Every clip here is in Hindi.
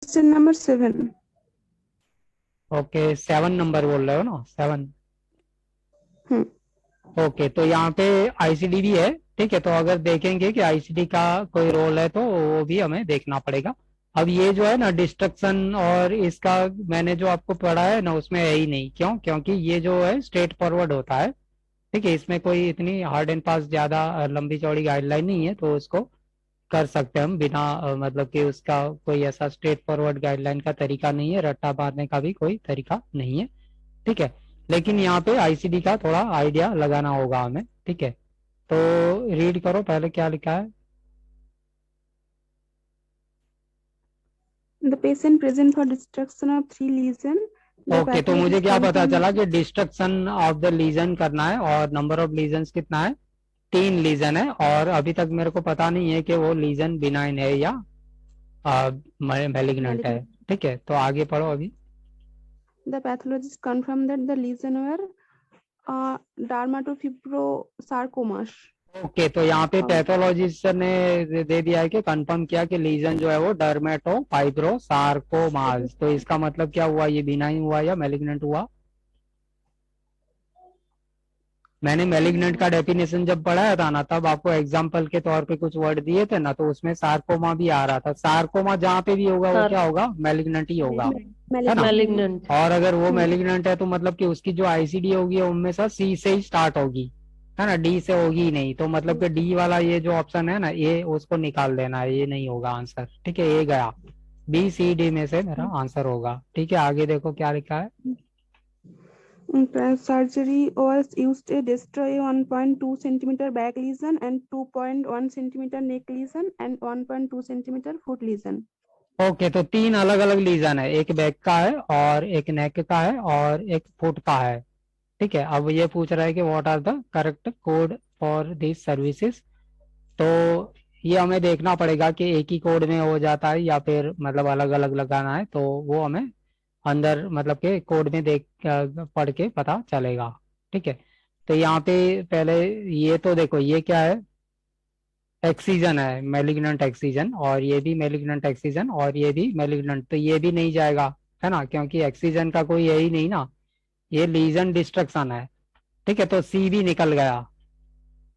Question number 7। ओके 7 नंबर बोल रहे हो ना, 7। हम्म। ओके, तो यहाँ पे आईसीडी भी है। ठीक है, तो अगर देखेंगे कि आईसीडी का कोई रोल है तो वो भी हमें देखना पड़ेगा। अब ये जो है ना डिस्ट्रक्शन और इसका मैंने जो आपको पढ़ा है ना उसमें है ही नहीं। क्यों? क्योंकि ये जो है स्ट्रेट फॉरवर्ड होता है। ठीक है, इसमें कोई इतनी हार्ड एंड फास्ट ज्यादा लंबी चौड़ी गाइडलाइन नहीं है, तो उसको कर सकते हैं हम बिना मतलब कि उसका कोई ऐसा स्ट्रेट फॉरवर्ड गाइडलाइन का तरीका नहीं है, रट्टा मारने का भी कोई तरीका नहीं है। ठीक है, लेकिन यहाँ पे आईसीडी का थोड़ा आइडिया लगाना होगा हमें। ठीक है, तो रीड करो पहले क्या लिखा है। The patient present for destruction of 3 lesion. The okay, तो मुझे pathologist क्या पता confirmed चला कि डिस्ट्रक्शन ऑफ द लीजन करना है और नंबर ऑफ लीजन कितना है, 3 लीजन है। और अभी तक मेरे को पता नहीं है कि वो लीजन बिनाइन है या मैलिग्नेंट है। malignant. ठीक है, तो आगे पढ़ो अभी। The pathologist confirmed that the lesion were dermatofibrosarcomas. Okay, तो यहाँ पे और पैथोलॉजिस्ट ने दे दिया है कि कंफर्म किया कि लीजन जो है वो डर्मेटो फाइब्रोसार्कोमास। तो इसका मतलब क्या हुआ, ये बिनाइन हुआ या मैलिग्नेंट हुआ? मैंने मैलिग्नेंट का डेफिनेशन जब पढ़ाया था ना तब आपको एग्जाम्पल के तौर पे कुछ वर्ड दिए थे ना, तो उसमें सार्कोमा भी आ रहा था। सार्कोमा जहाँ पे भी होगा वो सर क्या होगा, मैलिग्नेंट ही होगा, है ना। malignant. मैलिग्नेंट। और अगर वो मैलिग्नेंट है तो मतलब कि उसकी जो आईसीडी होगी उनमें से सी से ही स्टार्ट होगी, है ना, डी से होगी ही नहीं। तो मतलब कि डी वाला ये जो ऑप्शन है ना ये उसको निकाल देना है, ये नहीं होगा आंसर। ठीक है, ये गया, बी सी डी में से मेरा आंसर होगा। ठीक है, आगे देखो क्या लिखा है। Surgery was used to destroy 1.2 centimeter back lesion and 2.1 centimeter neck lesion and 1.2 centimeter foot lesion. Okay, तो 3 अलग अलग लीजन है, एक बैक का है और एक नेक का है और एक फुट का है। ठीक है, अब ये पूछ रहा है कि what are the correct code for this services. तो ये हमें देखना पड़ेगा कि एक ही कोड में हो जाता है या फिर मतलब अलग अलग लगाना है, तो वो हमें अंदर मतलब के कोड में देख पढ़ के पता चलेगा। ठीक है, तो यहाँ पे पहले ये तो देखो ये क्या है, एक्सीजन है, मैलिग्नेंट एक्सीजन, और ये भी मैलिग्नेंट एक्सीजन और ये भी मैलिग्नेंट, तो ये भी नहीं जाएगा, है ना, क्योंकि एक्सीजन का कोई यही नहीं ना, ये लीजन डिस्ट्रक्शन है। ठीक है, तो सी भी निकल गया।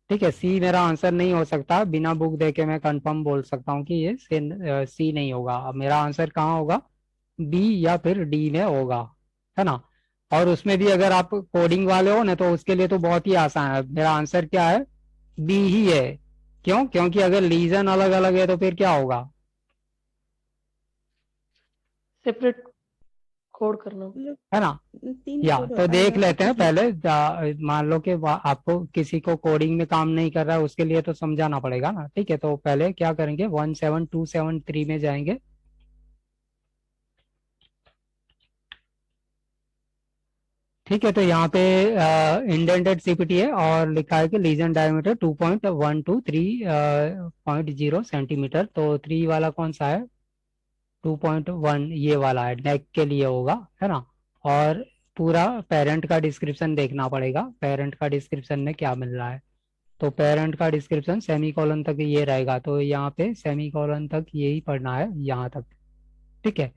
ठीक है, सी मेरा आंसर नहीं हो सकता, बिना बुक देके मैं कंफर्म बोल सकता हूँ कि ये सी नहीं होगा। अब मेरा आंसर कहाँ होगा, बी या फिर डी में होगा, है ना। और उसमें भी अगर आप कोडिंग वाले हो ना तो उसके लिए तो बहुत ही आसान है, मेरा आंसर क्या है, बी ही है। क्यों? क्योंकि अगर लीजन अलग अलग है तो फिर क्या होगा, सेपरेट कोड करना। है ना। 3 या कोड तो होता देख है लेते हैं कुछ भी। पहले, मान लो कि आपको किसी को कोडिंग में काम नहीं कर रहा है उसके लिए तो समझाना पड़ेगा ना। ठीक है, तो पहले क्या करेंगे, 17273 में जाएंगे। ठीक है, तो यहाँ पे इंडेंटेड सीपीटी है और लिखा है कि लीजन डायमीटर 2.1 टू 3.0 सेंटीमीटर। तो 3 वाला कौन सा है, 2.1 ये वाला है, नेक के लिए होगा, है ना। और पूरा पेरेंट का डिस्क्रिप्शन देखना पड़ेगा, पेरेंट का डिस्क्रिप्शन में क्या मिल रहा है। तो पेरेंट का डिस्क्रिप्शन सेमी कॉलन तक ये रहेगा, तो यहाँ पे सेमी कॉलन तक यही पढ़ना है यहाँ तक। ठीक है,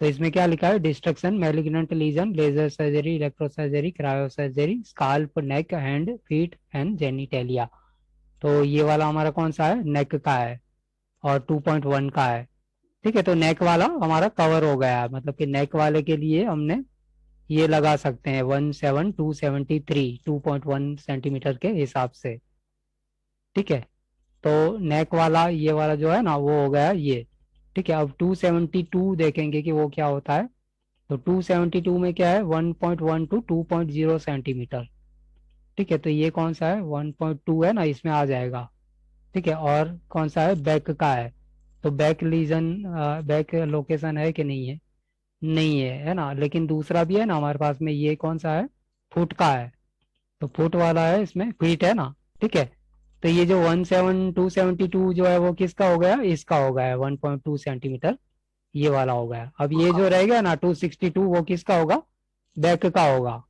तो इसमें क्या लिखा है, destruction malignant lesion, laser surgery, electro surgery, cryo surgery, scalp, neck, hand, feet and genitalia. तो ये वाला हमारा कौन सा है, नेक का है और 2.1 का है। ठीक है, तो नेक वाला हमारा कवर हो गया है, मतलब कि नेक वाले के लिए हमने ये लगा सकते हैं 17273 2.1 सेंटीमीटर के हिसाब से। ठीक है, तो नेक वाला ये वाला जो है ना वो हो गया ये। ठीक है, अब 272 देखेंगे कि वो क्या होता है। तो 272 में क्या है, 1.1 टू 2.0 सेंटीमीटर। ठीक है, तो ये कौन सा है, 1.2 है ना, इसमें आ जाएगा। ठीक है, और कौन सा है, बैक का है। तो बैक लीजन, बैक लोकेशन है कि नहीं है, नहीं है, है ना। लेकिन दूसरा भी है ना हमारे पास में, ये कौन सा है, फुट का है। तो फुट वाला है, इसमें फीट है ना। ठीक है, तो ये जो 17272 जो है वो किसका हो गया, इसका हो गया 1.2 सेंटीमीटर, ये वाला हो गया। अब ये जो रहेगा ना 262 वो किसका होगा, बैक का होगा।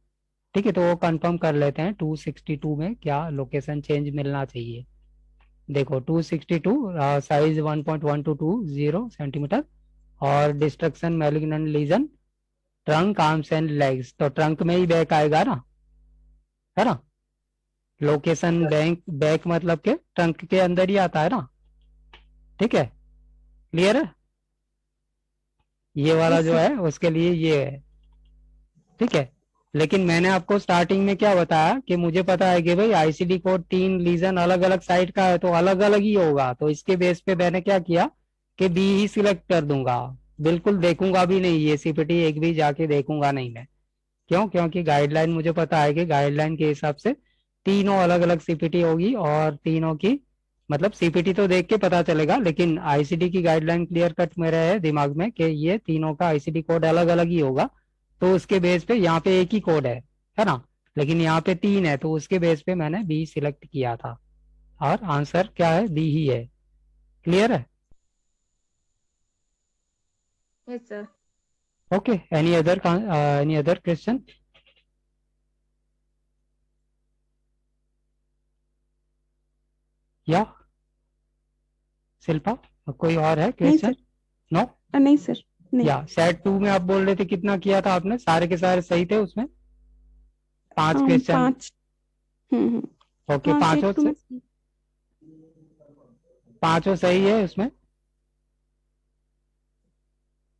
ठीक है, तो वो कंफर्म कर लेते हैं 262 में क्या लोकेशन चेंज मिलना चाहिए। देखो 262 साइज 1.1220 सेंटीमीटर और destruction malignant lesion trunk arms and legs, तो ट्रंक में ही बैक आएगा ना, है ना। लोकेशन बैंक बैक मतलब के ट्रंक के अंदर ही आता है ना, ठीक है, क्लियर है। ये वाला Yes, जो sir. है उसके लिए ये है, ठीक है। लेकिन मैंने आपको स्टार्टिंग में क्या बताया कि मुझे पता है कि भाई आईसीडी कोड 3 लीजन अलग अलग साइड का है तो अलग अलग ही होगा, तो इसके बेस पे मैंने क्या किया कि बी ही सिलेक्ट कर दूंगा, बिल्कुल देखूंगा भी नहीं, ये सीपीटी एक भी जाके देखूंगा नहीं मैं। क्यों? क्योंकि गाइडलाइन मुझे पता है कि गाइडलाइन के हिसाब से तीनों अलग अलग सीपीटी होगी और तीनों की मतलब सीपीटी तो देख के पता चलेगा, लेकिन आईसीडी की गाइडलाइन क्लियर कट मेरे है दिमाग में कि ये तीनों का आईसीडी कोड अलग अलग ही होगा, तो उसके बेस पे यहाँ पे एक ही कोड है ना, लेकिन यहाँ पे 3 है तो उसके बेस पे मैंने बी सिलेक्ट किया था और आंसर क्या है, बी ही है। क्लियर है? Yes, sir. Okay, any other question? या शिल्पा, कोई और है नहीं क्वेश्चन? Sir, no? नहीं सर, नहीं। या सेट 2 में आप बोल रहे थे कितना किया था आपने, सारे के सारे सही थे उसमें 5 क्वेश्चन? 5। ओके, हाँ, पांचों सेट 2 में। पांचों सही है उसमें?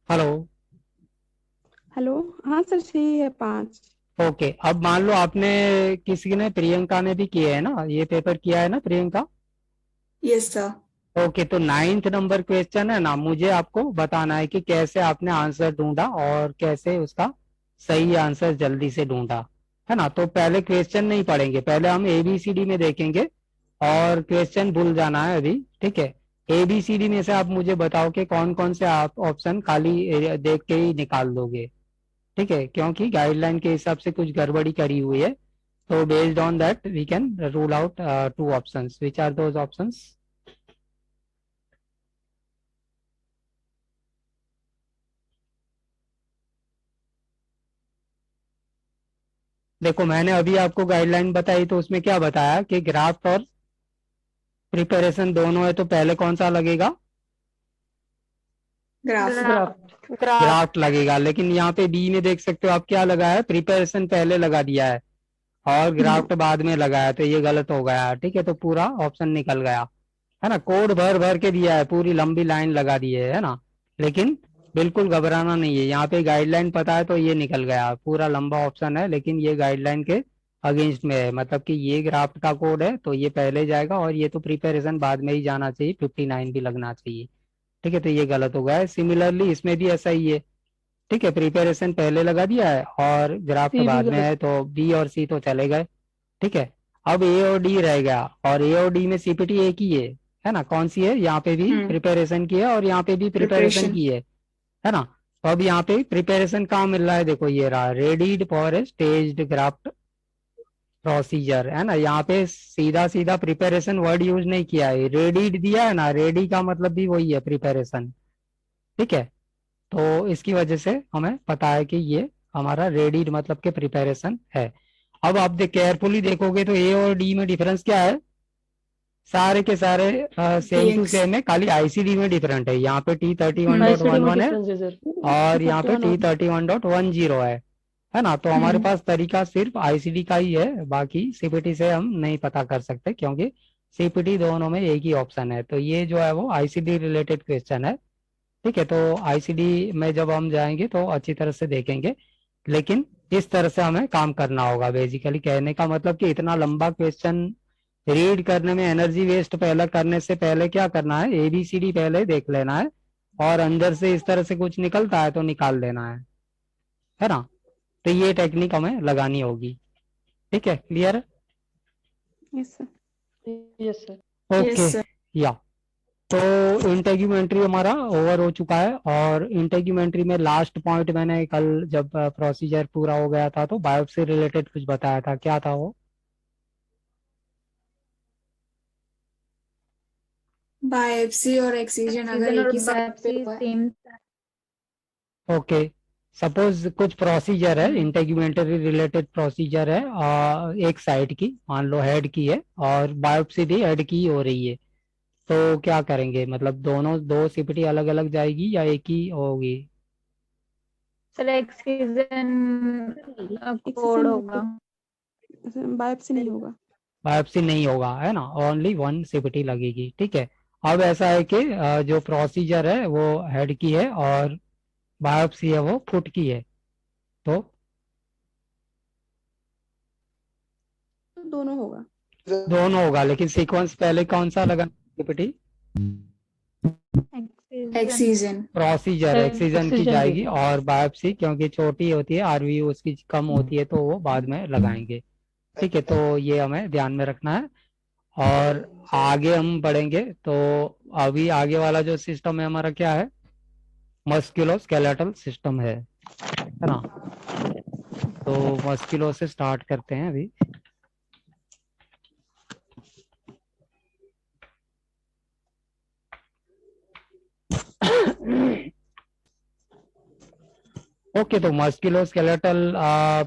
हेलो? हेलो, हाँ सर, सही है 5। ओके, अब मान लो आपने किसी ने, प्रियंका ने भी किया है ना, ये पेपर किया है ना प्रियंका? Yes, sir. ओके, तो 9th नंबर क्वेश्चन है ना, मुझे आपको बताना है कि कैसे आपने आंसर ढूंढा और कैसे उसका सही आंसर जल्दी से ढूंढा, है ना। तो पहले क्वेश्चन नहीं पढ़ेंगे, पहले हम एबीसीडी में देखेंगे और क्वेश्चन भूल जाना है अभी, ठीक है। एबीसीडी में से आप मुझे बताओ कि कौन कौन से आप ऑप्शन खाली देख के ही निकाल दोगे, ठीक है, क्योंकि गाइडलाइन के हिसाब से कुछ गड़बड़ी करी हुई है, तो based on that we can rule out 2 options, which are those options? देखो, मैंने अभी आपको गाइडलाइन बताई तो उसमें क्या बताया कि ग्राफ्ट और प्रिपरेशन दोनों है, तो पहले कौन सा लगेगा? Graph. ग्राफ। ग्राफ्ट लगेगा, लेकिन यहाँ पे बी में देख सकते हो आप क्या लगा है, प्रिपरेशन पहले लगा दिया है और ग्राफ्ट बाद में लगाया, तो ये गलत हो गया, ठीक है, तो पूरा ऑप्शन निकल गया, है ना। कोड भर भर के दिया है, पूरी लंबी लाइन लगा दी है ना, लेकिन बिल्कुल घबराना नहीं है, यहाँ पे गाइडलाइन पता है तो ये निकल गया, पूरा लंबा ऑप्शन है लेकिन ये गाइडलाइन के अगेंस्ट में है, मतलब कि ये ग्राफ्ट का कोड है तो ये पहले जाएगा और ये तो प्रिपरेशन बाद में ही जाना चाहिए, 59 भी लगना चाहिए, ठीक है, तो ये गलत हो गया है। सिमिलरली इसमें भी ऐसा ही है, ठीक है, प्रिपरेशन पहले लगा दिया है और ग्राफ्ट सी भी बाद में गलत। है, तो बी और सी तो चले गए, ठीक है। अब ए और डी रह गया, और ए और डी में सीपीटी एक ही है ना, कौन सी है, यहाँ पे भी प्रिपरेशन की है और यहाँ पे भी प्रिपरेशन Preparation. की है ना। तो अब यहाँ पे प्रिपरेशन कहाँ मिल रहा है, देखो ये रहा, रेडीड for a staged graft procedure, है ना, यहाँ पे सीधा सीधा प्रिपरेशन वर्ड यूज नहीं किया है, रेडीड दिया है ना, रेडी का मतलब भी वही है, प्रिपरेशन, ठीक है। तो इसकी वजह से हमें पता है कि ये हमारा रेडीड मतलब के प्रिपरेशन है। अब आप केयरफुली देखोगे तो ए और डी में डिफरेंस क्या है, सारे के सारे सेम टू TX. सेम है, खाली आईसीडी में डिफरेंट है, यहाँ पे आईसीडी में T31.11 है डिफरेंस है सर। और यहाँ पे 31 T31.10 है ना, तो हमारे पास तरीका सिर्फ आईसीडी का ही है, बाकी सीपीटी से हम नहीं पता कर सकते क्योंकि सीपीटी दोनों में एक ही ऑप्शन है, तो ये जो है वो आईसीडी रिलेटेड क्वेश्चन है, ठीक है। तो आईसीडी में जब हम जाएंगे तो अच्छी तरह से देखेंगे, लेकिन इस तरह से हमें काम करना होगा, बेसिकली कहने का मतलब कि इतना लंबा क्वेश्चन रीड करने में एनर्जी वेस्ट पहले करने से पहले क्या करना है, एबीसीडी पहले देख लेना है और अंदर से इस तरह से कुछ निकलता है तो निकाल देना है ना, तो ये टेक्निक हमें लगानी होगी, ठीक है, clear? Yes sir. Yes sir. Okay, Yes, sir. या तो इंटेग्यूमेंट्री हमारा ओवर हो चुका है, और इंटेग्यूमेंट्री में लास्ट पॉइंट मैंने कल जब प्रोसीजर पूरा हो गया था तो बायोप्सी रिलेटेड कुछ बताया था, क्या था वो? Biopsy और excision अगर सीजन एक और ही साथ पे बायोप्सी हुआ है. सेम ओके, सपोज कुछ प्रोसीजर है, हम्म. इंटेग्यूमेंट्री रिलेटेड प्रोसीजर है, एक साइड की मान लो हेड की है और बायोप्सी भी हेड की ही हो रही है, तो क्या करेंगे, मतलब दोनों दो सीपीटी अलग अलग जाएगी या एक ही होगी? सर एक्सीजन कोड होगा। बायोप्सी नहीं होगा। बायोप्सी नहीं होगा, है ना, ओनली वन सीपीटी लगेगी। ठीक है, अब ऐसा है कि जो प्रोसीजर है वो हेड की है और बायोप्सी है वो फुट की है। तो दोनों होगा। दोनों होगा, लेकिन सीक्वेंस पहले कौन सा लगा सीपीटी? एक्सीजन। प्रोसीजर एक्सीजन की एक्सीजन जाएगी और बायोप्सी क्योंकि छोटी होती है, आरवी उसकी कम होती है, तो वो बाद में लगाएंगे। ठीक है, तो ये हमें ध्यान में रखना है। और आगे हम बढ़ेंगे तो अभी आगे वाला जो सिस्टम है हमारा क्या है, मस्कुलोस्केलेटल सिस्टम है ना। तो मस्कुलो से स्टार्ट करते हैं अभी। ओके, तो मस्कुलोस्केलेटल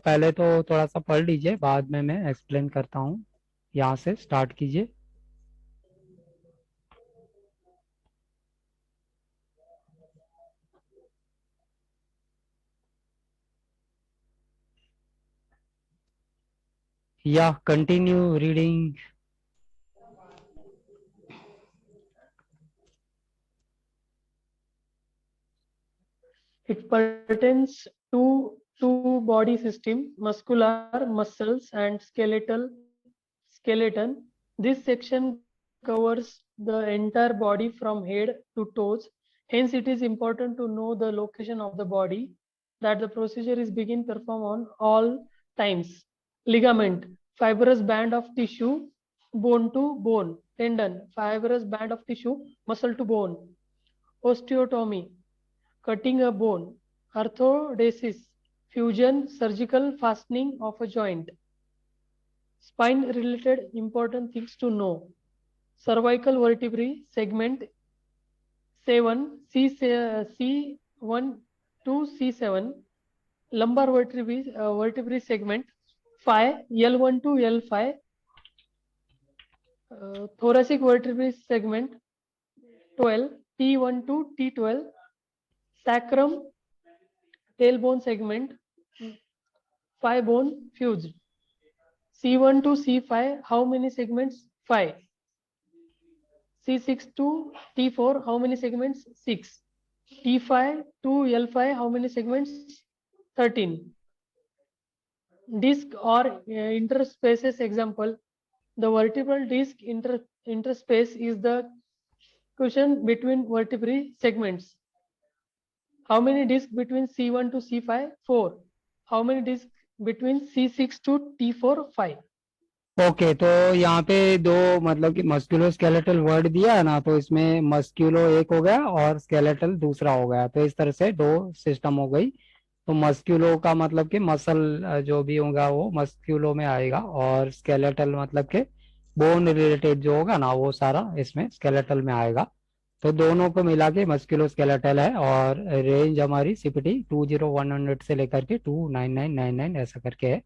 पहले तो थोड़ा सा पढ़ लीजिए, बाद में मैं एक्सप्लेन करता हूँ। यहाँ से स्टार्ट कीजिए। या continue reading. It pertains to two body system, muscular, muscles, and skeleton. This section covers the entire body from head to toes. Hence, it is important to know the location of the body that the procedure is being performed on all times. Ligament, fibrous band of tissue, bone to bone. Tendon, fibrous band of tissue, muscle to bone. Osteotomy, cutting a bone. Orthodesis, fusion, surgical fastening of a joint. Spine related important things to know. Cervical vertebrae segment C1 C1 to C7. Lumbar vertebrae segment 5 L1 to L5. Thoracic vertebrae segment 12 T1 to T12. Sacrum tailbone segment 5 bone fused. C1 to C5, how many segments? 5. C6 to T4, how many segments? 6. T5 to L5, how many segments? 13. Disc or interspaces example. The vertebral disc interspace is the cushion between vertebrae segments. How many discs between C1 to C5? 4. How many discs between C6 to T4? 5. Okay, तो यहाँ पे दो मतलब कि मस्कुलोस्केलेटल वर्ड दिया है ना, तो इसमें मस्क्यूलो एक हो गया और स्केलेटल दूसरा हो गया, तो इस तरह से दो सिस्टम हो गई। तो मस्क्यूलो का मतलब कि मसल जो भी होगा वो मस्क्यूलो में आएगा, और स्केलेटल मतलब कि बोन रिलेटेड जो होगा ना वो सारा इसमें स्केलेटल में आएगा। तो दोनों को मिला के मस्कुलोस्केलेटल है, और रेंज हमारी सीपीटी 20100 से लेकर के 29999 ऐसा करके है,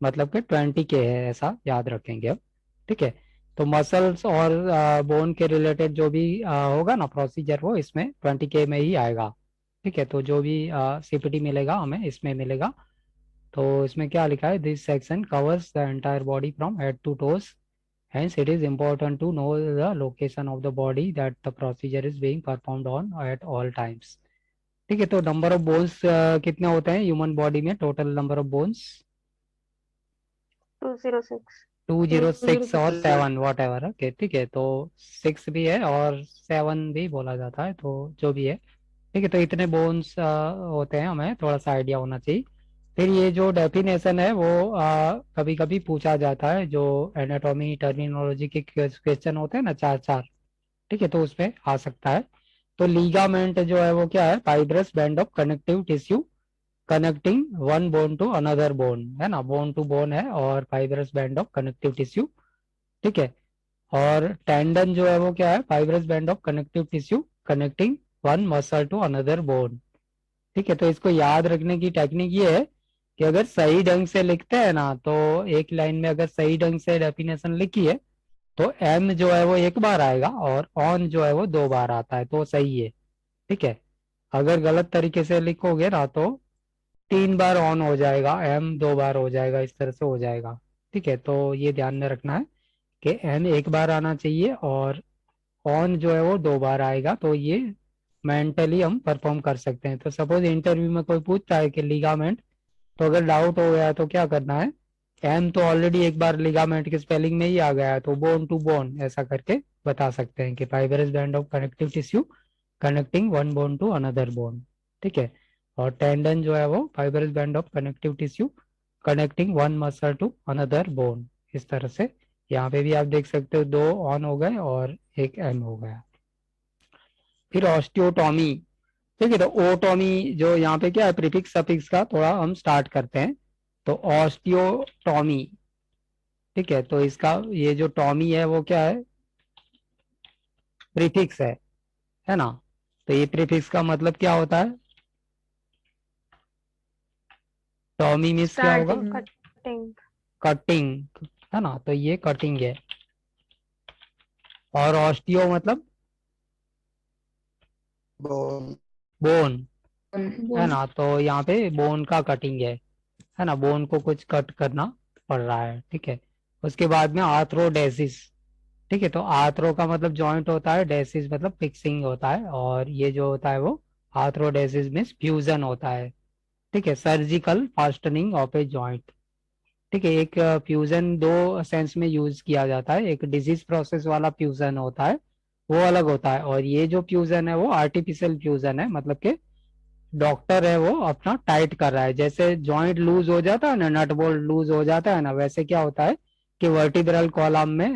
मतलब कि 20 के है, ऐसा याद रखेंगे अब। ठीक है, तो मसल्स और बोन के रिलेटेड जो भी होगा ना प्रोसीजर, वो इसमें 20 के में ही आएगा। ठीक है, तो जो भी सीपीटी मिलेगा हमें इसमें मिलेगा। तो इसमें क्या लिखा है, this section covers the entire body from head to toes, hence it is important to know the location of the body that the procedure is being performed on at all times। ठीक है, तो नंबर ऑफ बोन्स कितने होते हैं ह्यूमन बॉडी में, टोटल नंबर ऑफ बोन्स? 206 206 और 7 वॉट एवर। ओके, ठीक है, तो 6 भी है और 7 भी बोला जाता है, तो जो भी है। ठीक है, तो इतने बोन्स होते हैं, हमें थोड़ा सा आइडिया होना चाहिए। फिर ये जो डेफिनेशन है वो कभी कभी पूछा जाता है, जो एनाटॉमी टर्मिनोलॉजी के क्वेश्चन होते हैं ना, चार चार। ठीक है, तो उसमें आ सकता है। तो लीगामेंट जो है वो क्या है, fibrous band of connective tissue connecting one bone to another bone, है ना, बोन टू बोन है, और fibrous band of connective tissue. ठीक है, और टेंडन जो है वो क्या है, fibrous band of connective tissue connecting one muscle to another bone. ठीक है, तो इसको याद रखने की टेक्निक ये है कि अगर सही ढंग से लिखते हैं ना, तो एक लाइन में अगर सही ढंग से डेफिनेशन लिखी है तो एम जो है वो एक बार आएगा और ऑन जो है वो 2 बार आता है, तो सही है। ठीक है, अगर गलत तरीके से लिखोगे ना तो 3 बार ऑन हो जाएगा, एम 2 बार हो जाएगा, इस तरह से हो जाएगा। ठीक है, तो ये ध्यान में रखना है कि एम एक बार आना चाहिए और ऑन जो है वो 2 बार आएगा, तो ये मेंटली हम परफॉर्म कर सकते हैं। तो सपोज इंटरव्यू में कोई पूछता है कि लिगामेंट, तो अगर डाउट हो गया तो क्या करना है, एम तो ऑलरेडी एक बार लिगामेंट के स्पेलिंग में ही आ गया है, तो बोन टू बोन ऐसा करके बता सकते हैं कि fibrous band of connective tissue connecting one bone to another bone. ठीक है, और टेंडन जो है वो fibrous band of connective tissue connecting one muscle to another bone. इस तरह से यहाँ पे भी आप देख सकते हो 2 ऑन हो गए और एक एम हो गया। फिर ऑस्टियोटॉमी। ठीक है, तो ओटॉमी जो यहाँ पे क्या है, प्रीफिक्स सफिक्स का थोड़ा हम स्टार्ट करते हैं। तो ऑस्टियोटॉमी, ठीक है, तो इसका ये जो टॉमी है वो क्या है, प्रीफिक्स है ना। तो ये प्रीफिक्स का मतलब क्या होता है, टॉमी मीन्स क्या होगा, कटिंग। कटिंग, है ना, तो ये कटिंग है। और ऑस्टियो मतलब बोन। बोन, है बोन ना, तो यहाँ पे बोन का कटिंग है ना, बोन को कुछ कट करना पड़ रहा है। ठीक है, उसके बाद में आर्थ्रोडेसिस। ठीक है, तो आर्थ्रो का मतलब जॉइंट होता है, डेसिस मतलब फिक्सिंग होता है, और ये जो होता है वो आर्थ्रोडेसिस मीन्स फ्यूजन होता है। ठीक है, surgical fastening of a joint. ठीक है, एक फ्यूजन 2 सेंस में यूज किया जाता है, एक डिजीज प्रोसेस वाला फ्यूजन होता है वो अलग होता है, और ये जो फ्यूजन है वो आर्टिफिशियल फ्यूजन है, मतलब कि डॉक्टर है वो अपना टाइट कर रहा है। जैसे जॉइंट लूज हो जाता है ना, नट बोल्ट लूज हो जाता है ना, वैसे क्या होता है कि वर्टिब्रल कॉलम में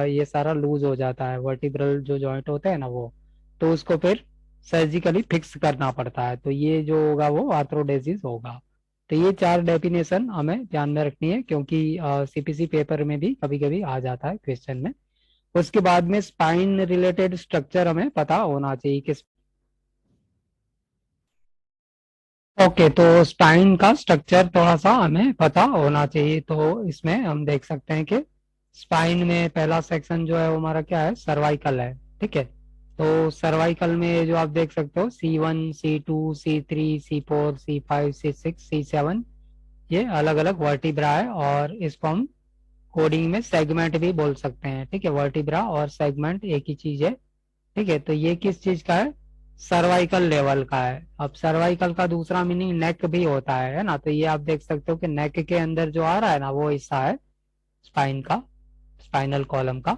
ये सारा लूज हो जाता है, वर्टिब्रल जो जॉइंट होते हैं ना वो, तो उसको फिर सर्जिकली फिक्स करना पड़ता है, तो ये जो होगा वो आर्थ्रोडेसिस होगा। तो ये 4 डेफिनेशन हमें ध्यान में रखनी है, क्योंकि सीपीसी पेपर में भी कभी कभी आ जाता है क्वेश्चन में। उसके बाद में स्पाइन रिलेटेड स्ट्रक्चर हमें पता होना चाहिए कि ओके, तो स्पाइन का स्ट्रक्चर थोड़ा सा हमें पता होना चाहिए। तो इसमें हम देख सकते हैं कि स्पाइन में पहला सेक्शन जो है वो हमारा क्या है, सर्वाइकल है। ठीक है, तो सर्वाइकल में जो आप देख सकते हो C1 C2 C3 C4 C5 C6 C7, ये अलग अलग वर्टिब्रा है, और इसको हम कोडिंग में सेगमेंट भी बोल सकते हैं। ठीक है, वर्टिब्रा और सेगमेंट एक ही चीज है। ठीक है, तो ये किस चीज का है, सर्वाइकल लेवल का है। अब सर्वाइकल का दूसरा मीनिंग नेक भी होता है ना, तो ये आप देख सकते हो कि नेक के अंदर जो आ रहा है ना वो हिस्सा है स्पाइन का, स्पाइनल कॉलम का।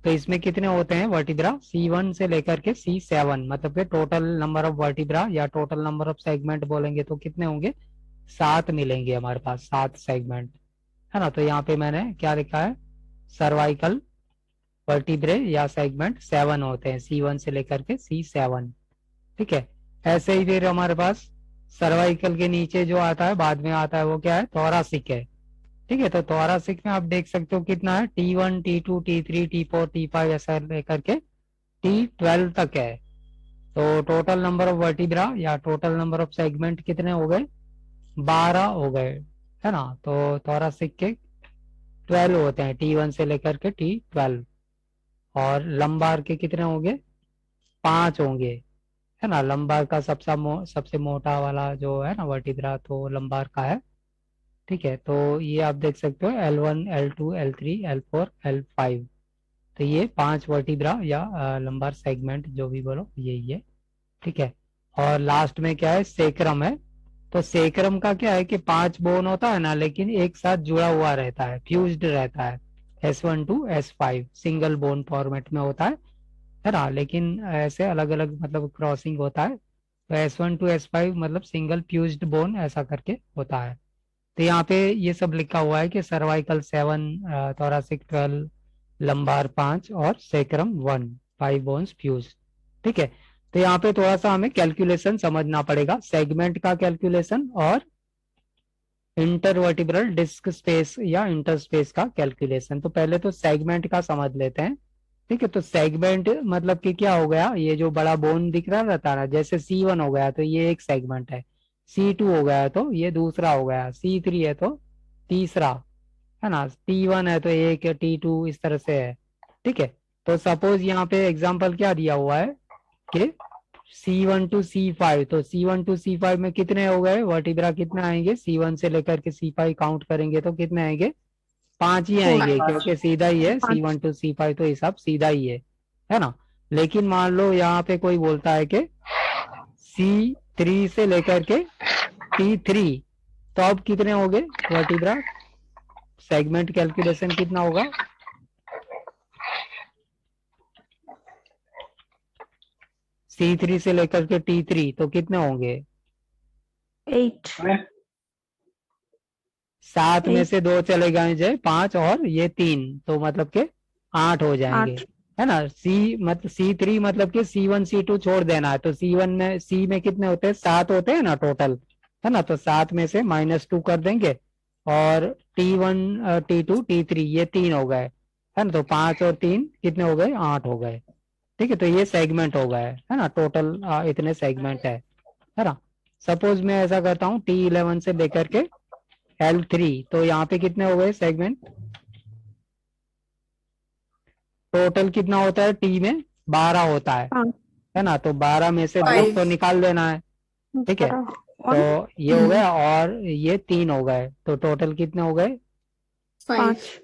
तो इसमें कितने होते हैं वर्टिब्रा, C1 से लेकर के C7, मतलब कि टोटल नंबर ऑफ वर्टिब्रा या टोटल नंबर ऑफ सेगमेंट बोलेंगे तो कितने होंगे, 7 मिलेंगे हमारे पास, 7 सेगमेंट, है ना। तो यहाँ पे मैंने क्या लिखा है, सर्वाइकल वर्टिब्रे या सेगमेंट 7 होते हैं, C1 से लेकर के C7। ठीक है, ऐसे ही फिर हमारे पास सर्वाइकल के नीचे जो आता है बाद में आता है वो क्या है, थोरासिक है। ठीक है, तो थोरासिक में आप देख सकते हो कितना है, T1 T2 T3 T4 T5 ऐसा लेकर के T12 तक है। तो टोटल नंबर ऑफ वर्टिब्रा या टोटल नंबर ऑफ सेगमेंट कितने हो गए, 12 हो गए, है ना। तो थोरासिक के 12 होते हैं, T1 से लेकर के T12, और लंबार के कितने होंगे, 5 होंगे, है ना। लंबार का सबसे मोटा वाला जो है ना वर्टिब्रा, तो लंबार का है। ठीक है, तो ये आप देख सकते हो L1 L2 L3 L4 L5, तो ये 5 वर्टिब्रा या लंबार सेगमेंट जो भी बोलो यही है। ठीक है, और लास्ट में क्या है, सेक्रम है। तो सेक्रम का क्या है कि 5 बोन होता है ना, लेकिन एक साथ जुड़ा हुआ रहता है, फ्यूज्ड रहता है, S1 to S5 single bone format में होता है ना, लेकिन ऐसे अलग अलग मतलब क्रॉसिंग होता है। तो S1 to S5 मतलब सिंगल फ्यूज्ड बोन ऐसा करके होता है। तो यहाँ पे ये सब लिखा हुआ है कि सर्वाइकल 7, थोरासिक 12, लंबार 5 और सेक्रम 1, 5 बोन्स फ्यूज। ठीक है, तो यहाँ पे थोड़ा सा हमें कैलकुलेशन समझना पड़ेगा, सेगमेंट का कैलकुलेशन और इंटरवर्टिब्रल डिस्क स्पेस या इंटरस्पेस का कैलकुलेशन। तो पहले तो सेगमेंट का समझ लेते हैं। ठीक है, तो सेगमेंट मतलब कि क्या हो गया, ये जो बड़ा बोन दिख रहा रहता है ना, जैसे C1 हो गया तो ये एक सेगमेंट है, C2 हो गया तो ये दूसरा हो गया, C3 है तो तीसरा, है ना, T1 है तो एक, T2 इस तरह से है। ठीक है, तो सपोज यहाँ पे एग्जांपल क्या दिया हुआ है कि C1 to C5, तो C1 to C5 में कितने हो गए वर्टिब्रा, कितने आएंगे, C1 से लेकर के C5 काउंट करेंगे तो कितने आएंगे, 5 ही आएंगे, क्योंकि सीधा ही है, C1 to C5 तो हिसाब सीधा ही है ना। लेकिन मान लो यहाँ पे कोई बोलता है कि C3 से लेकर के T3, तो अब कितने हो गए वर्टिब्रा, सेगमेंट कैलकुलेशन कितना होगा, C3 से लेकर के T3 तो कितने होंगे, 8 सात में से 2 चले गए 5 और ये 3, तो मतलब के 8 हो जाएंगे, 8 है ना। C3 मतलब कि C1 C2 छोड़ देना है, तो C में कितने होते हैं, 7 होते हैं ना टोटल, है ना, तो 7 में से -2 कर देंगे और T1 T2 T3 ये 3 हो गए, है ना, तो 5 और 3 कितने हो गए, 8 हो गए। ठीक है, तो ये सेगमेंट हो गए, है ना, टोटल इतने सेगमेंट है ना। सपोज मैं ऐसा करता हूँ T11 से लेकर के L3, तो यहाँ पे कितने हो गए सेगमेंट, टोटल कितना होता है, टी में 12 होता है ना, तो 12 में से 2 5 तो निकाल देना है। ठीक है, तो ये हो गया और ये 3 हो गए, तो टोटल कितने हो गए, 5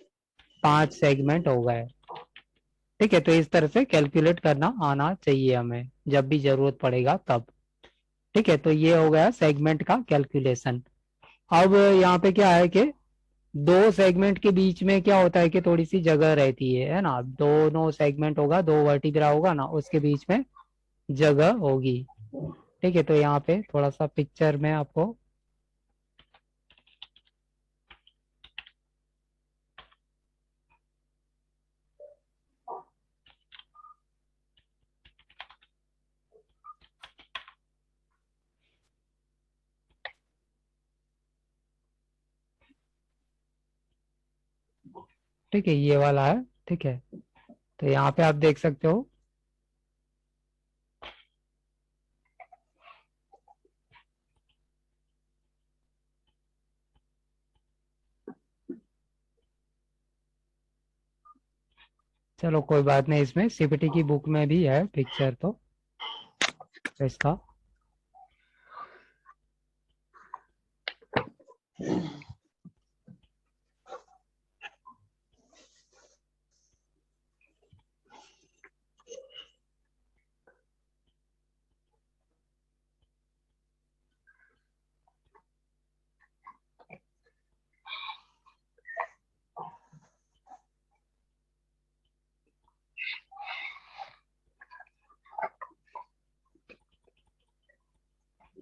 5 सेगमेंट हो गए। ठीक है, तो इस तरह से कैलकुलेट करना आना चाहिए हमें, जब भी जरूरत पड़ेगा तब। ठीक है, तो ये हो गया सेगमेंट का कैलकुलेशन। अब यहाँ पे क्या है कि 2 सेगमेंट के बीच में क्या होता है कि थोड़ी सी जगह रहती है ना, दोनों सेगमेंट होगा, 2 वर्टिब्रा होगा ना, उसके बीच में जगह होगी। ठीक है, तो यहाँ पे थोड़ा सा पिक्चर में आपको ठीक है ये वाला है। ठीक है, तो यहाँ पे आप देख सकते हो चलो कोई बात नहीं, इसमें सीपीटी की बुक में भी है पिक्चर तो इसका।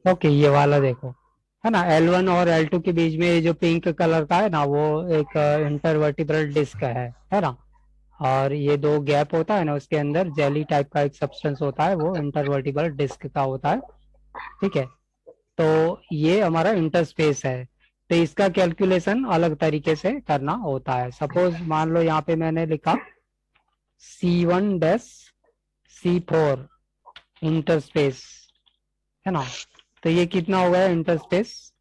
ओके, ये वाला देखो, है ना, L1 और L2 के बीच में ये जो पिंक कलर का है ना, वो एक इंटरवर्टिब्रल डिस्क है ना, और ये 2 गैप होता है ना, उसके अंदर जेली टाइप का एक सब्सटेंस होता है, वो इंटरवर्टिब्रल डिस्क का होता है। ठीक है, तो ये हमारा इंटरस्पेस है, तो इसका कैलकुलेशन अलग तरीके से करना होता है। सपोज मान लो यहाँ पे मैंने लिखा C1-C4 इंटरस्पेस, है ना, तो ये कितना हो गया इंटरस्पेस।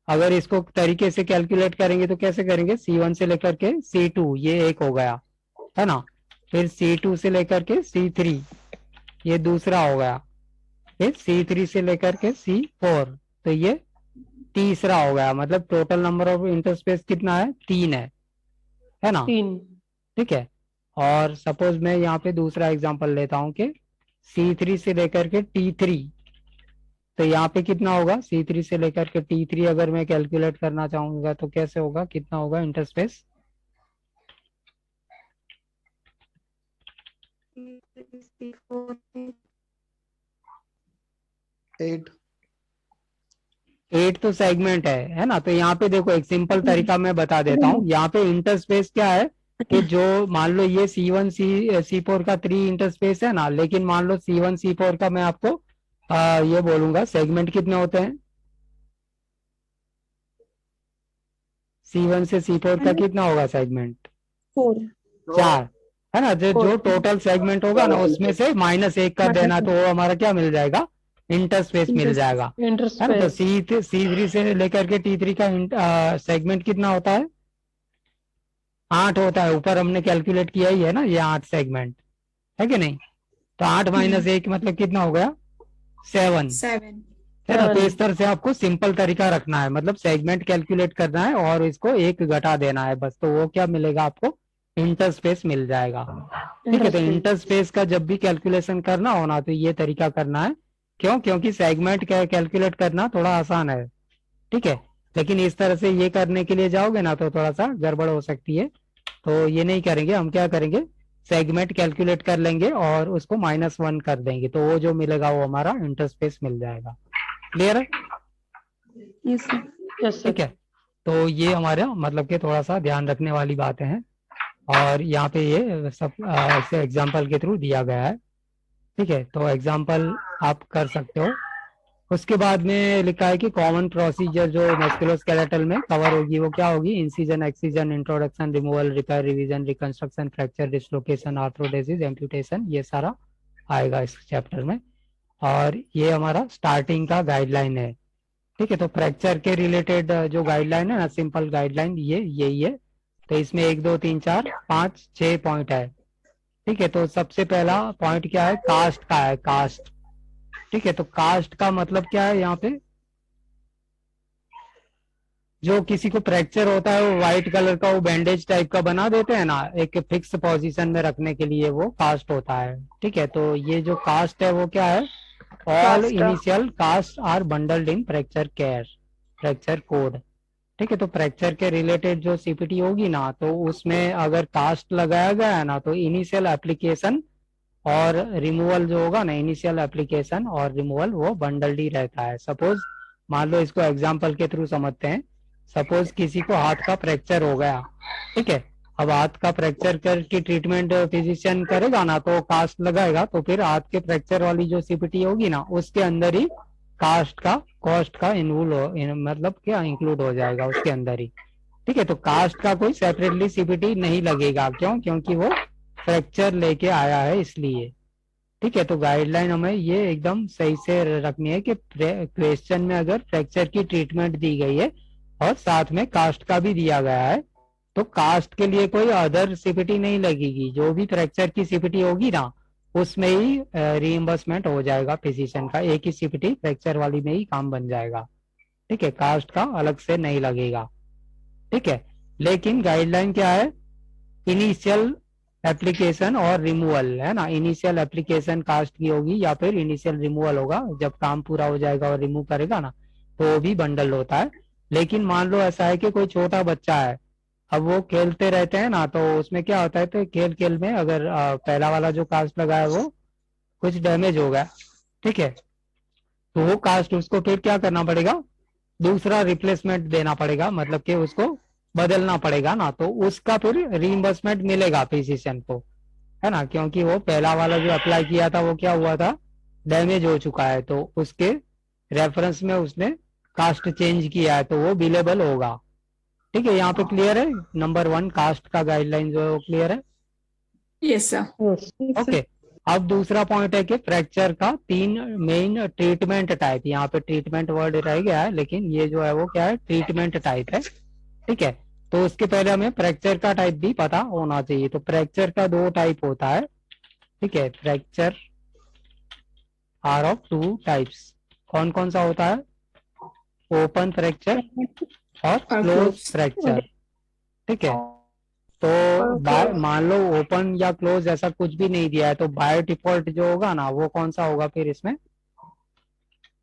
अगर इसको तरीके से कैलकुलेट करेंगे तो कैसे करेंगे, C1 से लेकर के C2 ये एक हो गया, है ना, फिर C2 से लेकर के C3 ये दूसरा हो गया, फिर C3 से लेकर के C4 तो ये तीसरा हो गया, मतलब टोटल नंबर ऑफ इंटरस्पेस कितना है, 3 है ना। 3 ठीक है, और सपोज मैं यहाँ पे दूसरा एग्जांपल लेता हूँ कि C3 से लेकर के T3, तो यहाँ पे कितना होगा, C3 से लेकर के T3 अगर मैं कैलकुलेट करना चाहूंगा तो कैसे होगा, कितना होगा इंटरस्पेस, एट 8 तो सेगमेंट है ना। तो यहाँ पे देखो एक सिंपल तरीका मैं बता देता हूँ, यहाँ पे इंटरस्पेस क्या है कि जो मान लो ये C1 C4 का 3 इंटरस्पेस है ना, लेकिन मान लो C1 C4 का मैं आपको ये बोलूंगा सेगमेंट कितने होते हैं, C1 से C4 का कितना होगा सेगमेंट, 4, है ना, जो टोटल सेगमेंट होगा ना उसमें से -1 कर देना, तो वो हमारा क्या मिल जाएगा, इंटरस्पेस मिल जाएगा, है ना। तो इंटरस्पेस C3 से लेकर के T3 का सेगमेंट कितना होता है, 8 होता है, ऊपर हमने कैलकुलेट किया ही है ना, ये 8 सेगमेंट है कि नहीं। तो 8 माइनस 1 मतलब कितना हो गया, 7 7. है ना। तो 7. इस तरह से आपको सिंपल तरीका रखना है, मतलब सेगमेंट कैलकुलेट करना है और इसको एक घटा देना है बस, तो वो क्या मिलेगा आपको, इंटरस्पेस मिल जाएगा। ठीक है, तो Interspace. इंटरस्पेस का जब भी कैलकुलेशन करना हो ना तो ये तरीका करना है। क्यों, क्योंकि सेगमेंट कैलकुलेट करना थोड़ा आसान है, ठीक है, लेकिन इस तरह से ये करने के लिए जाओगे ना तो थोड़ा सा गड़बड़ हो सकती है। तो ये नहीं करेंगे, हम क्या करेंगे, सेगमेंट कैलकुलेट कर लेंगे और उसको -1 कर देंगे, तो वो जो मिलेगा वो हमारा इंटरस्पेस मिल जाएगा। क्लियर है, Yes, sir. Yes, sir. ठीक है। तो ये हमारा मतलब कि थोड़ा सा ध्यान रखने वाली बातें हैं, और यहाँ पे ये सब ऐसे एग्जाम्पल के थ्रू दिया गया है, ठीक है। तो एग्जाम्पल आप कर सकते हो। उसके बाद में लिखा है कि कॉमन प्रोसीजर जो मस्कुलोस्केलेटल में कवर होगी वो क्या होगी, incision, excision, introduction, removal, repair, revision, reconstruction, fracture, dislocation, arthrodesis, amputation, ये सारा आएगा इस चैप्टर में। और ये हमारा स्टार्टिंग का गाइडलाइन है, ठीक है। तो फ्रैक्चर के रिलेटेड जो गाइडलाइन है ना, सिंपल गाइडलाइन ये यही है। तो इसमें 1 2 3 4 5 6 पॉइंट है, ठीक है। तो सबसे पहला पॉइंट क्या है, कास्ट का है, कास्ट, ठीक है। तो कास्ट का मतलब क्या है, यहाँ पे जो किसी को फ्रैक्चर होता है वो व्हाइट कलर का वो बैंडेज टाइप का बना देते हैं ना, एक फिक्स पोजीशन में रखने के लिए, वो कास्ट होता है, ठीक है। तो ये जो कास्ट है वो क्या है, all initial cast are bundled in fracture care, fracture code, ठीक है। तो फ्रैक्चर के रिलेटेड जो सीपीटी होगी ना तो उसमें अगर कास्ट लगाया गया है ना तो इनिशियल एप्लीकेशन और रिमूवल जो होगा ना, इनिशियल एप्लीकेशन और रिमूवल वो बंडल्ड ही रहता है। सपोज मान लो, इसको एग्जांपल के थ्रू समझते हैं। सपोज किसी को हाथ का फ्रैक्चर हो गया, ठीक है। अब हाथ का फ्रैक्चर की ट्रीटमेंट फिजिशियन करेगा ना तो कास्ट लगाएगा, तो फिर हाथ के फ्रैक्चर वाली जो सीपीटी होगी ना उसके अंदर ही कास्ट का, कॉस्ट का मतलब क्या इंक्लूड हो जाएगा उसके अंदर ही, ठीक है। तो कास्ट का कोई सेपरेटली सीपीटी नहीं लगेगा, क्यों, क्योंकि वो फ्रैक्चर लेके आया है इसलिए, ठीक है। तो गाइडलाइन हमें ये एकदम सही से रखनी है कि क्वेश्चन में अगर फ्रैक्चर की ट्रीटमेंट दी गई है और साथ में कास्ट का भी दिया गया है तो कास्ट के लिए कोई अदर सीपीटी नहीं लगेगी, जो भी फ्रैक्चर की सीपीटी होगी ना उसमें ही रीइंबर्समेंट हो जाएगा फिजिशियन का, एक ही सीपीटी फ्रैक्चर वाली में ही काम बन जाएगा, ठीक है। कास्ट का अलग से नहीं लगेगा, ठीक है। लेकिन गाइडलाइन क्या है, इनिशियल एप्लीकेशन और रिमूवल, है ना। इनिशियल एप्लीकेशन कास्ट की होगी या फिर इनिशियल रिमूवल होगा, जब काम पूरा हो जाएगा और रिमूव करेगा ना तो वो भी बंडल होता है। लेकिन मान लो ऐसा है कि कोई छोटा बच्चा है, अब वो खेलते रहते हैं ना तो उसमें क्या होता है, तो खेल खेल में अगर पहला वाला जो कास्ट लगा है वो कुछ डैमेज हो गया, ठीक है, तो वो कास्ट उसको फिर क्या करना पड़ेगा, दूसरा रिप्लेसमेंट देना पड़ेगा, मतलब कि उसको बदलना पड़ेगा ना, तो उसका फिर रीइंबर्समेंट मिलेगा फिजिशियन को, है ना। क्योंकि वो पहला वाला जो अप्लाई किया था वो क्या हुआ था, डैमेज हो चुका है, तो उसके रेफरेंस में उसने कास्ट चेंज किया है तो वो बिलेबल होगा, ठीक है। यहाँ पे क्लियर है, नंबर 1 कास्ट का गाइडलाइन जो है वो क्लियर है, Yes, sir. Yes. ओके। अब दूसरा पॉइंट है कि फ्रैक्चर का 3 मेन ट्रीटमेंट टाइप, यहाँ पे ट्रीटमेंट वर्ड रह गया है लेकिन ये जो है वो क्या है, ट्रीटमेंट टाइप है, ठीक है। तो उसके पहले हमें फ्रैक्चर का टाइप भी पता होना चाहिए। तो फ्रैक्चर का 2 टाइप होता है, ठीक है। फ्रैक्चर आर ऑफ 2 टाइप्स, कौन कौन सा होता है, ओपन फ्रैक्चर और Or क्लोज close. फ्रैक्चर, ठीक है। तो मान लो ओपन या क्लोज ऐसा कुछ भी नहीं दिया है तो बाय डिफॉल्ट जो होगा ना वो कौन सा होगा फिर इसमें,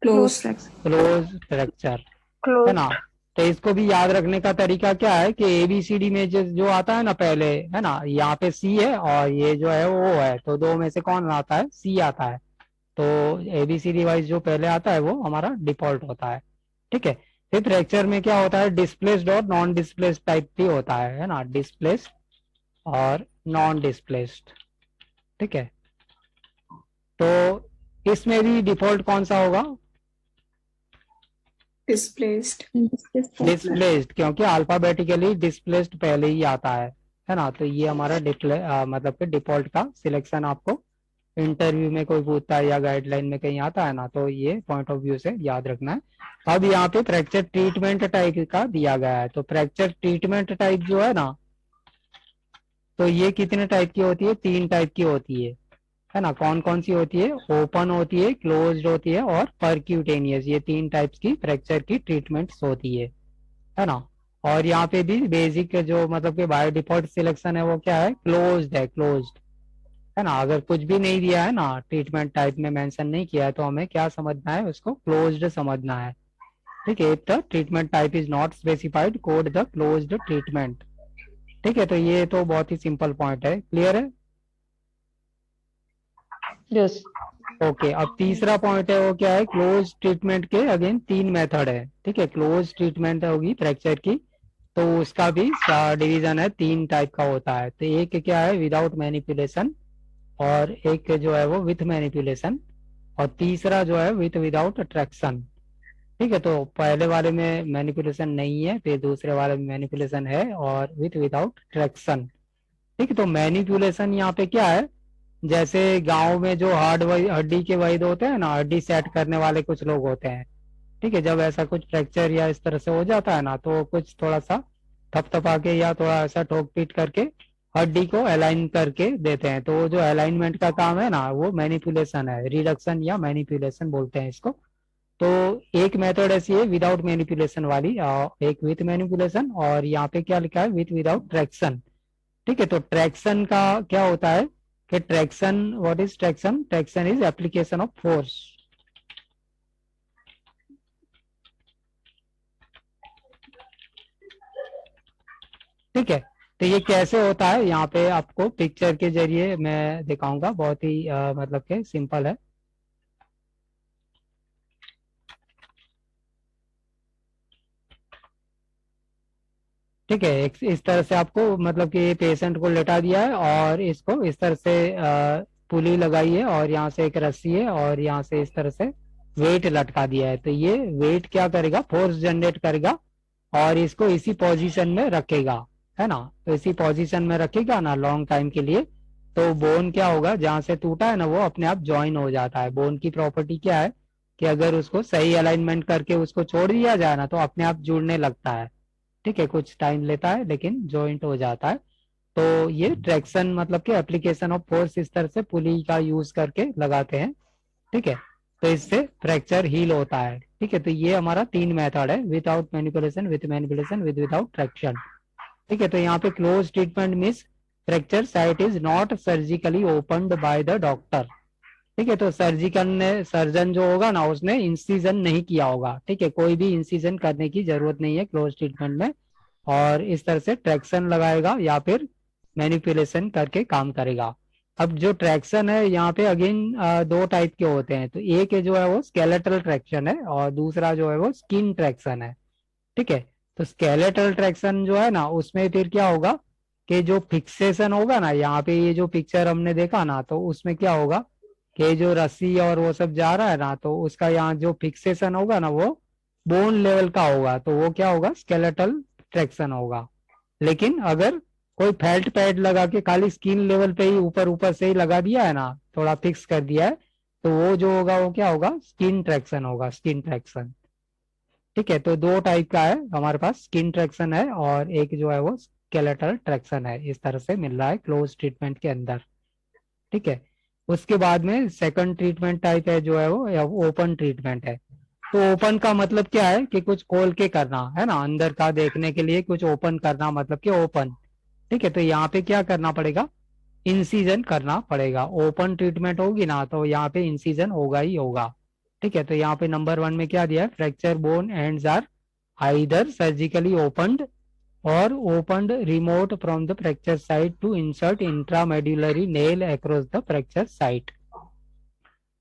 Close. क्लोज फ्रैक्चर, है ना। तो इसको भी याद रखने का तरीका क्या है कि एबीसीडी में जो आता है ना पहले, है ना, यहाँ पे सी है और ये जो है वो है, तो दो में से कौन आता है, सी आता है। तो एबीसीडी वाइज जो पहले आता है वो हमारा डिफॉल्ट होता है, ठीक है। फिर फ्रैक्चर में क्या होता है, डिस्प्लेस्ड और नॉन डिस्प्लेस्ड टाइप भी होता है ना, डिस्प्लेस्ड और नॉन डिस्प्लेस्ड, ठीक है। तो इसमें भी डिफॉल्ट कौन सा होगा, Displaced. डिस्प्लेस्ड, क्योंकि अल्फाबेटिकली डिस्प्लेस्ड पहले ही आता है ना। तो ये हमारा मतलब कि डिफॉल्ट का सिलेक्शन आपको इंटरव्यू में कोई पूछता है या गाइडलाइन में कहीं आता है ना तो ये पॉइंट ऑफ व्यू से याद रखना है। अब यहाँ पे फ्रैक्चर ट्रीटमेंट टाइप का दिया गया है, तो फ्रैक्चर ट्रीटमेंट टाइप जो है ना तो ये कितने टाइप की होती है? 3 टाइप की होती है ना। कौन कौन सी होती है? ओपन होती है, क्लोज्ड होती है और परक्यूटेनियस। ये 3 टाइप्स की फ्रैक्चर की ट्रीटमेंट्स होती है ना। और यहाँ पे भी बेसिक जो मतलब कि बाय डिफॉल्ट सिलेक्शन है वो क्या है? क्लोज्ड है, क्लोज्ड है ना। अगर कुछ भी नहीं दिया है ना, ट्रीटमेंट टाइप में मेंशन नहीं किया है, तो हमें क्या समझना है? उसको क्लोज्ड समझना है। ठीक है, if the treatment type is not specified, code the closed treatment. ठीक है, तो ये तो बहुत ही सिंपल पॉइंट है। क्लियर है? Yes. ओके, अब तीसरा पॉइंट है वो क्या है? क्लोज ट्रीटमेंट के अगेन 3 मेथड है। ठीक है, क्लोज ट्रीटमेंट होगी फ्रैक्चर की, तो उसका भी डिवीजन है, 3 टाइप का होता है। तो एक क्या है? विदाउट मैनिपुलेशन, और एक जो है वो विथ मैनिपुलेशन, और तीसरा जो है विथ विदाउट ट्रैक्शन। ठीक है, तो पहले वाले में मैनिपुलेशन नहीं है, फिर दूसरे वाले में मैनिपुलेशन है, और विथ विदाउट ट्रैक्शन। ठीक है, तो मैनिपुलेशन यहाँ पे क्या है? जैसे गांव में जो हड्डी के वैद होते हैं ना, हड्डी सेट करने वाले कुछ लोग होते हैं। ठीक है, जब ऐसा कुछ फ्रैक्चर या इस तरह से हो जाता है ना, तो कुछ थोड़ा सा थपथपा के या थोड़ा ऐसा ठोक पीट करके हड्डी को अलाइन करके देते हैं। तो वो जो अलाइनमेंट का काम है ना, वो मैनिपुलेशन है, रिडक्शन या मैनिपुलेशन बोलते हैं इसको। तो एक मेथड ऐसी है विदाउट मैनिपुलेशन वाली, एक विथ मैनिपुलेशन, और यहाँ पे क्या लिखा है? With without traction. ठीक है, तो ट्रैक्शन का क्या होता है कि traction, what is traction? Traction is application of force. ठीक है, तो ये कैसे होता है यहाँ पे आपको पिक्चर के जरिए मैं दिखाऊंगा। बहुत ही मतलब के सिंपल है। ठीक है, इस तरह से आपको मतलब कि पेशेंट को लेटा दिया है, और इसको इस तरह से पुली लगाई है, और यहाँ से एक रस्सी है, और यहाँ से इस तरह से वेट लटका दिया है। तो ये वेट क्या करेगा? फोर्स जनरेट करेगा, और इसको इसी पोजीशन में रखेगा, है ना। तो इसी पोजीशन में रखेगा ना लॉन्ग टाइम के लिए, तो बोन क्या होगा? जहां से टूटा है ना, वो अपने आप ज्वाइन हो जाता है। बोन की प्रॉपर्टी क्या है कि अगर उसको सही अलाइनमेंट करके उसको छोड़ दिया जाए ना, तो अपने आप जुड़ने लगता है। ठीक है, कुछ टाइम लेता है लेकिन जॉइंट हो जाता है। तो ये ट्रैक्शन मतलब कि एप्लीकेशन ऑफ फोर्स इस तरह से पुली का यूज करके लगाते हैं। ठीक है, तो इससे फ्रैक्चर हील होता है। ठीक है, तो ये हमारा 3 मेथड है, without manipulation, with manipulation, without traction. ठीक है, तो यहाँ पे close treatment means fracture site is not surgically opened by the doctor. ठीक है, तो सर्जिकल ने, सर्जन जो होगा ना, उसने इंसिजन नहीं किया होगा। ठीक है, कोई भी इंसिजन करने की जरूरत नहीं है क्लोज ट्रीटमेंट में, और इस तरह से ट्रैक्शन लगाएगा या फिर मैनिपुलेशन करके काम करेगा। अब जो ट्रैक्शन है यहाँ पे अगेन 2 टाइप के होते हैं। तो एक जो है वो स्केलेटल ट्रैक्शन है, और दूसरा जो है वो स्किन ट्रैक्शन है। ठीक है, तो स्केलेटल ट्रैक्शन जो है ना, उसमें फिर क्या होगा कि जो फिक्सेशन होगा ना, यहाँ पे ये जो पिक्चर हमने देखा ना, तो उसमें क्या होगा कि जो रस्सी और वो सब जा रहा है ना, तो उसका यहाँ जो फिक्सेशन होगा ना, वो बोन लेवल का होगा, तो वो क्या होगा? स्केलेटल ट्रैक्शन होगा। लेकिन अगर कोई फेल्ट पैड लगा के खाली स्किन लेवल पे ही ऊपर ऊपर से ही लगा दिया है ना, थोड़ा फिक्स कर दिया है, तो वो जो होगा वो क्या होगा? स्किन ट्रैक्शन होगा, स्किन ट्रैक्शन। ठीक है, तो 2 टाइप का है हमारे पास, स्किन ट्रैक्शन है और एक जो है वो स्केलेटल ट्रैक्शन है। इस तरह से मिल रहा है क्लोज ट्रीटमेंट के अंदर। ठीक है, उसके बाद में सेकंड ट्रीटमेंट टाइप है जो है वो ओपन ट्रीटमेंट है। तो ओपन का मतलब क्या है कि कुछ खोल के करना, है ना, अंदर का देखने के लिए कुछ ओपन करना, मतलब कि ओपन। ठीक है, तो यहाँ पे क्या करना पड़ेगा? इंसिजन करना पड़ेगा। ओपन ट्रीटमेंट होगी ना, तो यहाँ पे इंसिजन होगा ही होगा। ठीक है, तो यहाँ पे नंबर 1 में क्या दिया है? Fracture bone ends are either surgically opened or opened remote from the fracture site to insert intramedullary nail across the fracture site।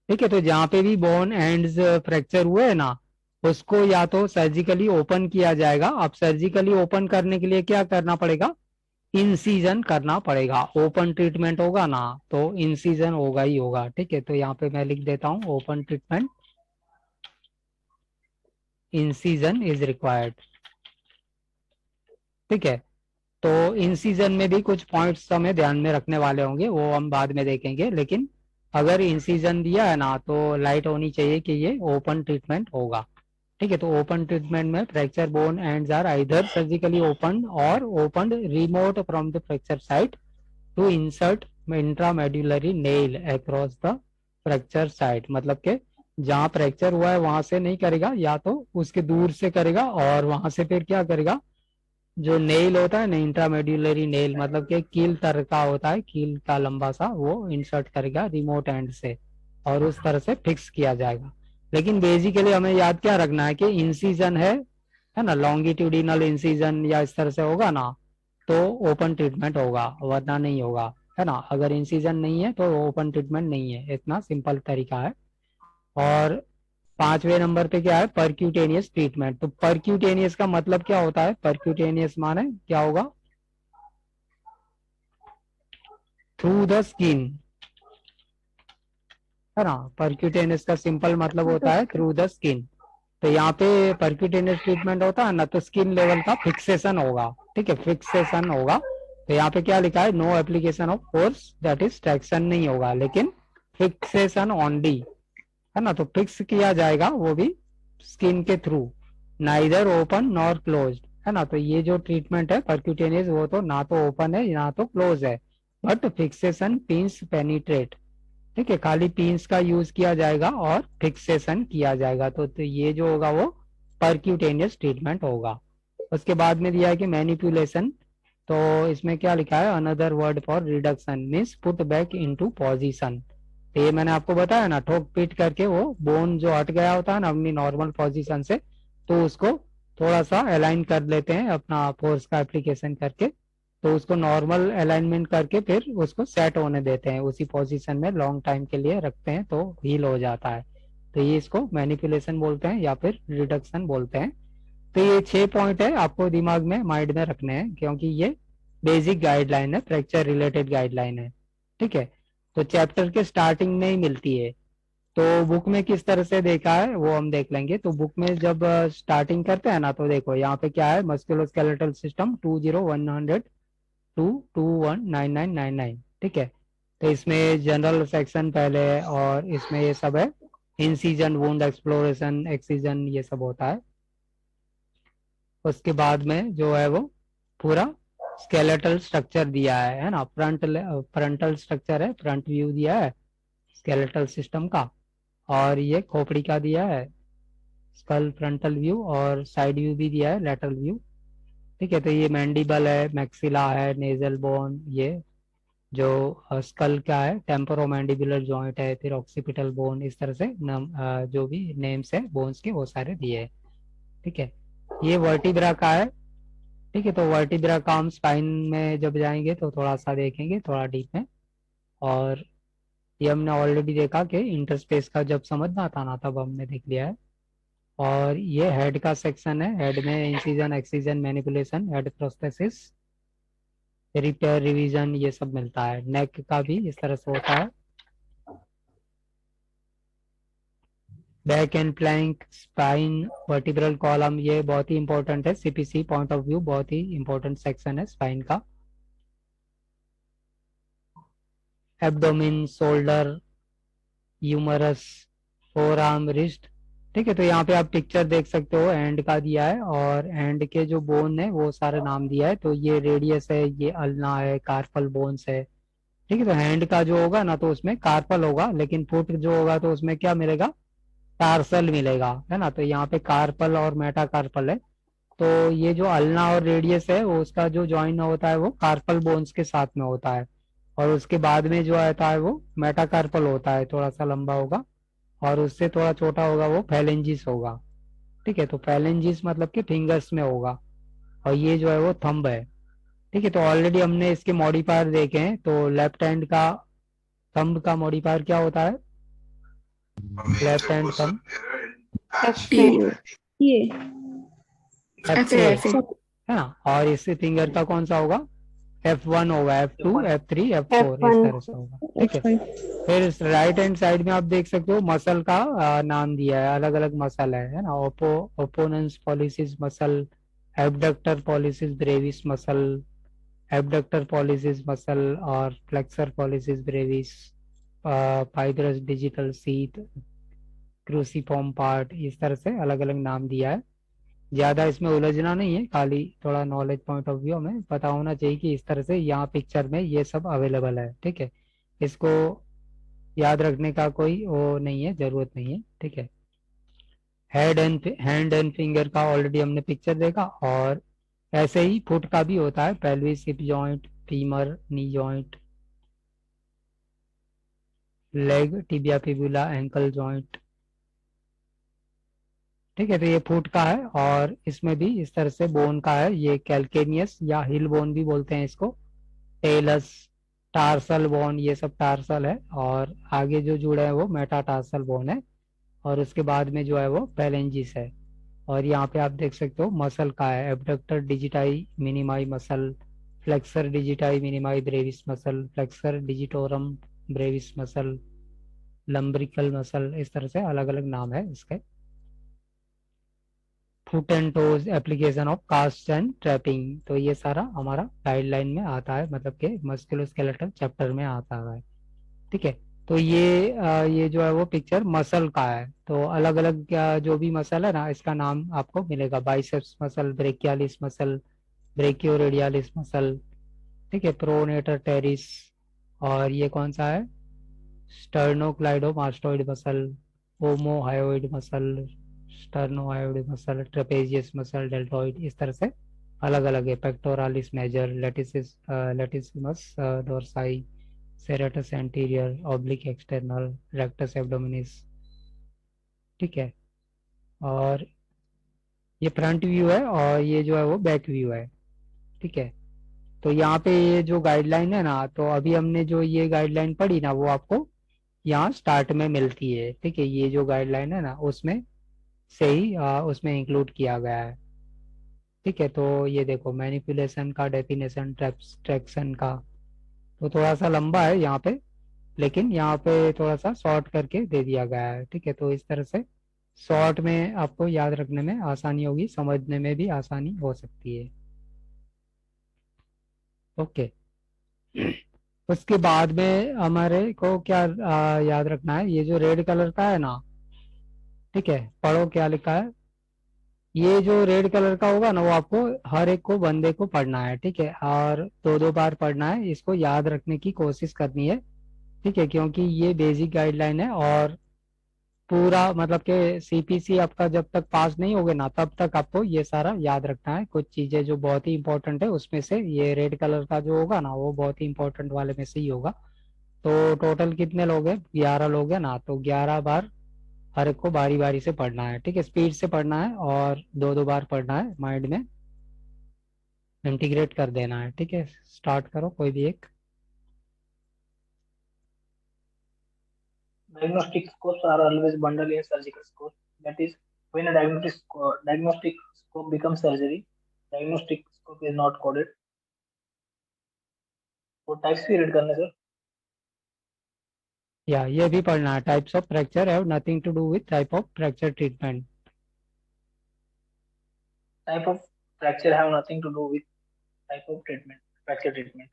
ठीक है, तो जहाँ पे भी बोन एंड्स फ्रैक्चर हुए है ना, उसको या तो सर्जिकली ओपन किया जाएगा। अब सर्जिकली ओपन करने के लिए क्या करना पड़ेगा? इंसिजन करना पड़ेगा। ओपन ट्रीटमेंट होगा ना, तो इंसिजन होगा ही होगा। ठीक है, तो यहाँ पे मैं लिख देता हूँ open treatment, incision is required. ठीक है, तो इंसिजन में भी कुछ पॉइंट्स हमें ध्यान में रखने वाले होंगे, वो हम बाद में देखेंगे। लेकिन अगर इंसिजन दिया है ना, तो लाइट होनी चाहिए कि ये ओपन ट्रीटमेंट होगा। ठीक है, तो ओपन ट्रीटमेंट में fracture bone ends are either surgically open और open remote from the fracture site to insert intramedullary nail across the fracture site, मतलब के जहाँ फ्रैक्चर हुआ है वहां से नहीं करेगा, या तो उसके दूर से करेगा और वहां से फिर क्या करेगा, जो नेल होता है ना इंट्रामेड्यूलरी नेल, मतलब कि कील तर का होता है, कील का लंबा सा, वो इंसर्ट करेगा रिमोट एंड से और उस तरह से फिक्स किया जाएगा। लेकिन बेसिकली हमें याद क्या रखना है कि इंसीजन है ना, लॉन्गिट्यूडिनल इंसीजन या इस तरह से होगा ना तो ओपन ट्रीटमेंट होगा, वरना नहीं होगा, है ना। अगर इंसीजन नहीं है तो ओपन ट्रीटमेंट नहीं है, इतना सिंपल तरीका है। और 5वें नंबर पे क्या है, परक्यूटेनियस ट्रीटमेंट। तो परक्यूटेनियस का मतलब क्या होता है, परक्यूटेनियस माने क्या होगा, थ्रू द स्किन, है ना। परक्यूटेनियस का सिंपल मतलब होता है थ्रू द स्किन। तो यहाँ पे परक्यूटेनियस ट्रीटमेंट होता है ना तो स्किन लेवल का फिक्सेशन होगा, ठीक है, फिक्सेशन होगा। तो यहाँ पे क्या लिखा है, no application of force, that is traction नहीं होगा, लेकिन फिक्सेशन ओनली, है ना। तो फिक्स किया जाएगा वो भी स्किन के through, neither open nor closed, है ना। तो ये जो ट्रीटमेंट है परक्यूटेनियस वो तो ना तो ओपन है ना तो क्लोज है, बट फिक्सेशन पिंस पेनिट्रेट, ठीक है, खाली पिंस का यूज किया जाएगा और फिक्सेशन किया जाएगा। तो ये जो होगा वो परक्यूटेनियस ट्रीटमेंट होगा। उसके बाद में दिया है कि मैनिपुलेशन, तो इसमें क्या लिखा है, another word for reduction means put back into position. तो ये मैंने आपको बताया ना, ठोक पीट करके वो बोन जो हट गया होता है ना अपनी नॉर्मल पोजीशन से, तो उसको थोड़ा सा अलाइन कर लेते हैं अपना फोर्स का एप्लीकेशन करके, तो उसको नॉर्मल अलाइनमेंट करके फिर उसको सेट होने देते हैं, उसी पोजीशन में लॉन्ग टाइम के लिए रखते हैं तो हील हो जाता है। तो ये इसको मैनिपुलेशन बोलते हैं या फिर रिडक्शन बोलते हैं। तो ये 6 पॉइंट है, आपको दिमाग में माइंड में रखने हैं, क्योंकि ये बेसिक गाइडलाइन है, फ्रैक्चर रिलेटेड गाइडलाइन है, ठीक है। तो चैप्टर के स्टार्टिंग में ही मिलती है। तो बुक में किस तरह से देखा है वो हम देख लेंगे। तो बुक में जब स्टार्टिंग करते हैं ना तो देखो यहाँ पे क्या है, मस्कुलोस्केलेटल सिस्टम 20100 टू 219999, ठीक है। तो इसमें जनरल सेक्शन पहले है और इसमें ये सब है, इंसीजन, वुंड एक्सप्लोरेशन, एक्सीजन, ये सब होता है। उसके बाद में जो है वो पूरा स्केलेटल स्ट्रक्चर दिया है ना, फ्रंटल स्ट्रक्चर है, फ्रंट व्यू दिया है स्केलेटल सिस्टम का, और ये खोपड़ी का दिया है स्कल फ्रंटल व्यू, और साइड व्यू भी दिया है लैटरल व्यू, ठीक है। तो ये मैंडिबल है, मैक्सिला है, नेजल बोन, ये जो स्कल का है टेम्पोरोमैंडिबुलर जॉइंट है, फिर ऑक्सीपिटल बोन, इस तरह से जो भी नेम्स है बोन्स के वो सारे दिए हैं, ठीक है। ये वर्टिब्रा का है, ठीक है। तो वर्टिब्रा का हम स्पाइन में जब जाएंगे तो थोड़ा सा देखेंगे, थोड़ा डीप में। और ये हमने ऑलरेडी देखा कि इंटरस्पेस का जब समझना था ना तब हमने देख लिया है। और ये हेड का सेक्शन है, हेड में incision, excision, manipulation, head prosthesis, repair, revision, ये सब मिलता है। नेक का भी इस तरह से होता है, back and plank, spine, vertebral column, ये बहुत ही इंपॉर्टेंट है, सीपीसी पॉइंट ऑफ व्यू बहुत ही इंपॉर्टेंट सेक्शन है स्पाइन का। Abdomen, shoulder, humerus, forearm, wrist, ठीक है। तो यहाँ पे आप पिक्चर देख सकते हो, एंड का दिया है और एंड के जो बोन है वो सारा नाम दिया है। तो ये रेडियस है, ये अल्ना है, कार्पल बोन्स है, ठीक है। तो हैंड का जो होगा ना तो उसमें कार्पल होगा, लेकिन फुट जो होगा तो उसमें क्या मिलेगा, टार्सल मिलेगा, है ना। तो यहाँ पे कार्पल और मेटाकार्पल है। तो ये जो अल्ना और रेडियस है वो उसका जो ज्वाइन होता है वो कार्पल बोन्स के साथ में होता है, और उसके बाद में जो आता है वो मेटाकार्पल होता है, थोड़ा सा लंबा होगा, और उससे थोड़ा छोटा होगा वो फैलेंजिस होगा, ठीक है। तो फैलेंजिस मतलब कि फिंगर्स में होगा, और ये जो है वो थंब है, ठीक है। तो ऑलरेडी हमने इसके मॉडिफायर देखे हैं। तो लेफ्ट हैंड का थंब का मॉडिफायर क्या होता है, लेफ्ट हैंड थंब T ये एफ FA ए, FA है ना। और इस फिंगर का कौन सा होगा, F1 होगा, F2, F3, F4, इस F1 तरह से होगा, ठीक है। F5 फिर राइट हैंड साइड में आप देख सकते हो मसल का नाम दिया है, अलग अलग मसल है ना। Opponens pollicis muscle, abductor pollicis brevis muscle, abductor pollicis muscle, और flexor pollicis brevis, fibrous digital sheath, cruciform part, इस तरह से अलग अलग नाम दिया है। ज्यादा इसमें उलझना नहीं है, खाली थोड़ा नॉलेज पॉइंट ऑफ व्यू में पता होना चाहिए कि इस तरह से यहाँ पिक्चर में ये सब अवेलेबल है। ठीक है, इसको याद रखने का कोई वो नहीं है, जरूरत नहीं है। ठीक है, हैंड एंड फिंगर का ऑलरेडी हमने पिक्चर देखा, और ऐसे ही फुट का भी होता है, pelvis, hip joint, femur, knee joint, leg, tibia, fibula, ankle joint. ठीक है, तो ये फुट का है, और इसमें भी इस तरह से बोन का है, ये कैल्केनियस या हिल बोन भी बोलते हैं इसको, टेलस, टार्सल बोन, ये सब टार्सल है, और आगे जो जुड़ा है वो मेटाटार्सल बोन है, और उसके बाद में जो है वो पैलेंजिस है। और यहाँ पे आप देख सकते हो मसल का है, abductor digiti minimi muscle, flexor digiti minimi brevis muscle, flexor digitorum brevis muscle, lumbrical muscle, इस तरह से अलग अलग नाम है इसके। Foot and toes application of cast and strapping, तो ये सारा हमारा गाइडलाइन में आता है, मतलब के मस्कुलोस्केलेटल चैप्टर में आता है। ठीक है, तो ये जो है वो पिक्चर मसल का है, तो अलग अलग जो भी मसल है ना, इसका नाम आपको मिलेगा, biceps muscle, brachialis muscle, brachioradialis muscle. ठीक है, प्रोनेटर टेरिस, और ये कौन सा है, sternocleidomastoid muscle, omohyoid muscle, sternohyoid muscle, trapezius muscle, deltoid, इस तरह से अलग अलग है। Pectoralis major, latissimus dorsi, serratus anterior, oblique external, rectus abdominis. ठीक है, और ये फ्रंट व्यू है, और ये जो है वो बैक व्यू है। ठीक है, तो यहाँ पे ये जो गाइडलाइन है ना, तो अभी हमने जो ये गाइडलाइन पढ़ी ना, वो आपको यहाँ स्टार्ट में मिलती है। ठीक है, ये जो गाइडलाइन है ना, उसमें से ही उसमें इंक्लूड किया गया है। ठीक है, तो ये देखो मैनिपुलेशन का डेफिनेशन, ट्रैक्शन का, तो थोड़ा सा लंबा है यहाँ पे, लेकिन यहाँ पे थोड़ा सा शॉर्ट करके दे दिया गया है। ठीक है, तो इस तरह से शॉर्ट में आपको याद रखने में आसानी होगी, समझने में भी आसानी हो सकती है। ओके, उसके बाद में हमारे को क्या याद रखना है, ये जो रेड कलर का है ना, ठीक है, पढ़ो क्या लिखा है। ये जो रेड कलर का होगा ना, वो आपको हर एक को बंदे को पढ़ना है। ठीक है, और दो दो बार पढ़ना है, इसको याद रखने की कोशिश करनी है। ठीक है, क्योंकि ये बेसिक गाइडलाइन है, और पूरा मतलब कि सीपीसी आपका जब तक पास नहीं होगे ना, तब तक आपको ये सारा याद रखना है। कुछ चीजें जो बहुत ही इंपॉर्टेंट है, उसमें से ये रेड कलर का जो होगा ना, वो बहुत ही इंपॉर्टेंट वाले में से ही होगा। तो टोटल कितने लोग हैं, 11 लोग हैं ना, तो 11 बार हर एक को बारी बारी से पढ़ना है। ठीक है, स्पीड से पढ़ना है, और दो दो बार पढ़ना है, माइंड में इंटीग्रेट कर देना है। ठीक है, स्टार्ट करो कोई भी एक। Diagnostic scopes are always bundled in surgical scopes. That is, when a diagnostic scope becomes surgery, diagnostic scope is not coded. वो टाइप्स भी रीड करने सर। या ये भी पढ़ना है, types of fracture have nothing to do with type of fracture treatment. Type of fracture have nothing to do with type of treatment, fracture treatment.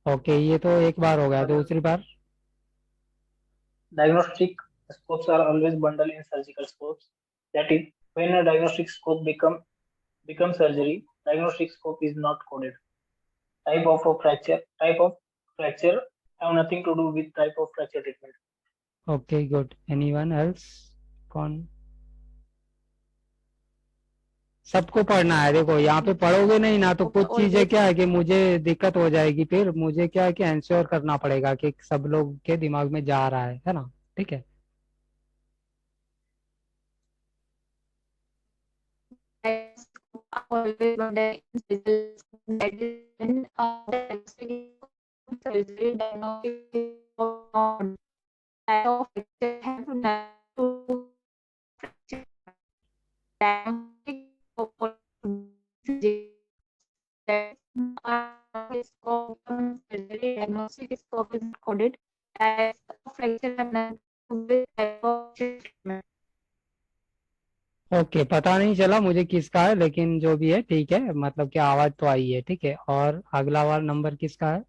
Okay, ये तो एक बार हो गया, दूसरी बार। Diagnostic scopes are always bundled in surgical scopes. That is, when a diagnostic scope becomes surgery, diagnostic scope is not coded. Type of fracture have nothing to do with type of fracture treatment. Okay good, anyone else? कौन? सबको पढ़ना है। देखो यहाँ पे पढ़ोगे नहीं ना, तो कुछ चीजें क्या है कि मुझे दिक्कत हो जाएगी, फिर मुझे क्या है कि एंश्योर करना पड़ेगा कि सब लोग के दिमाग में जा रहा है ना। ठीक है, always wonder medicine surgery diagnostic of have to diagnostic diagnostic scope is coded as fracture and with type of treatment. Okay, पता नहीं चला मुझे किसका है, लेकिन जो भी है ठीक है, मतलब कि आवाज तो आई है। ठीक है, और अगला वाला नंबर किसका है?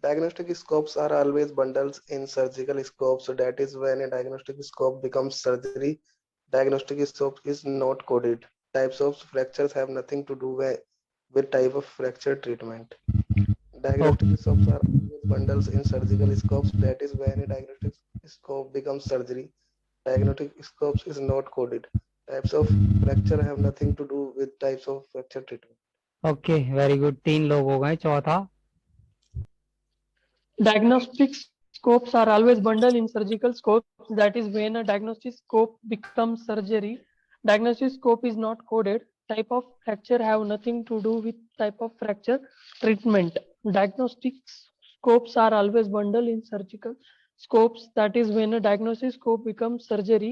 Diagnostic scopes are always bundles in surgical scopes. That is when a diagnostic scope becomes surgery. Diagnostic scope is not coded. Types of fractures have nothing to do with type of fracture treatment. Okay. Diagnostic scopes are always bundles in surgical scopes. That is when a diagnostic scope becomes surgery. Diagnostic scopes is not coded. Types of fracture have nothing to do with types of fracture treatment. Okay very good, 3 लोग हो गए। चौथा। Diagnostic scopes are always bundled in surgical scopes. That is when a diagnostic scope becomes surgery. Diagnostic scope is not coded. Type of fracture have nothing to do with type of fracture treatment. Diagnostic scopes are always bundled in surgical scopes. That is when a diagnostic scope becomes surgery.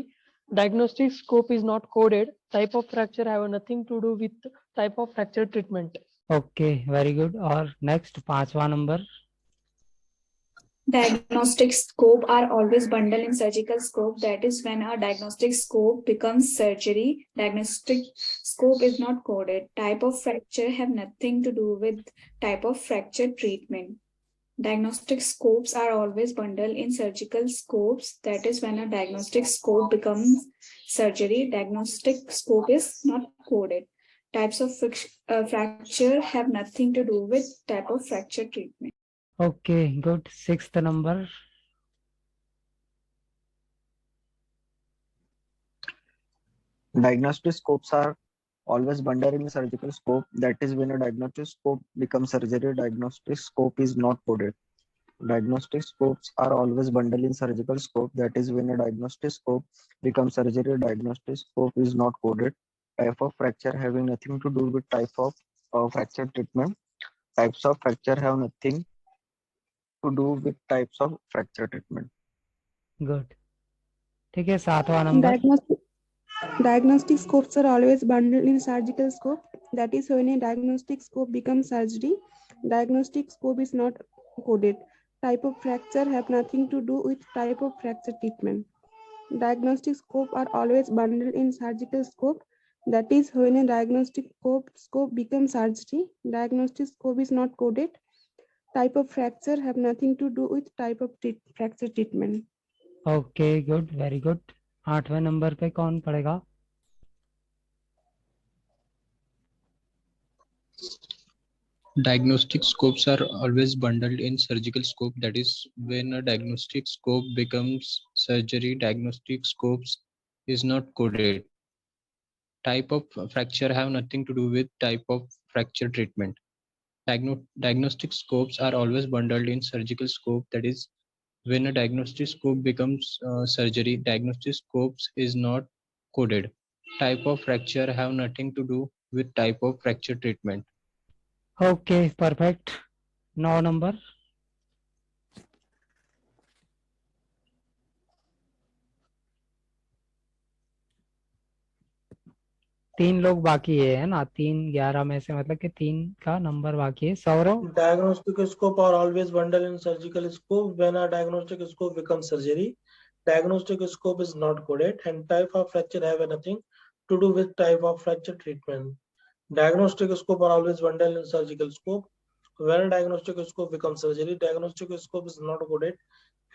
Diagnostic scope is not coded. Type of fracture have nothing to do with type of fracture treatment. Okay very good. और नेक्स्ट 5वां नंबर। Diagnostic scope are always bundled in surgical scope. That is when a diagnostic scope becomes surgery. Diagnostic scope is not coded. Type of fracture have nothing to do with type of fracture treatment. Diagnostic scopes are always bundled in surgical scopes. That is when a diagnostic scope becomes surgery. Diagnostic scope is not coded. Types of fracture have nothing to do with type of fracture treatment. Okay good. 6th number. Diagnostic scopes are always bundled in a surgical scope. That is when a diagnostic scope becomes surgery. Diagnostic scope is not coded. Diagnostic scopes are always bundled in surgical scope. That is when a diagnostic scope becomes surgery. Diagnostic scope is not coded. Type of fracture having nothing to do with type of fracture treatment. Types of fracture have nothing to do with types of fracture treatment. Good. ठीक है, 7वां number. Diagnostic scopes are always bundled in surgical scope. That is when a diagnostic scope becomes surgery. Diagnostic scope is not coded. Type of fracture have nothing to do with type of fracture treatment. Diagnostic scope are always bundled in surgical scope. That is when a diagnostic scope becomes surgery. Diagnostic scope is not coded. Type of fracture have nothing to do with type of fracture treatment. Okay good very good. 8वें नंबर पे कौन पढ़ेगा? Diagnostic scopes are always bundled in surgical scope. That is when a diagnostic scope becomes surgery. Diagnostic scopes is not coded. Type of fracture have nothing to do with type of fracture treatment. Diagnostic scopes are always bundled in surgical scope. That is when a diagnostic scope becomes surgery. Diagnostic scopes is not coded. Type of fracture have nothing to do with type of fracture treatment. Okay perfect. 9 number. तीन लोग बाकी है ना? 3 11 में से, मतलब कि 3 का नंबर बाकी है। Saurav. Diagnostic scope are always bundled in surgical scope. When a diagnostic scope becomes surgery, diagnostic scope is not coded, and type of fracture have nothing to do with type of fracture treatment. Diagnostic scope are always bundled in surgical scope. When a diagnostic scope becomes surgery, diagnostic scope is not coded,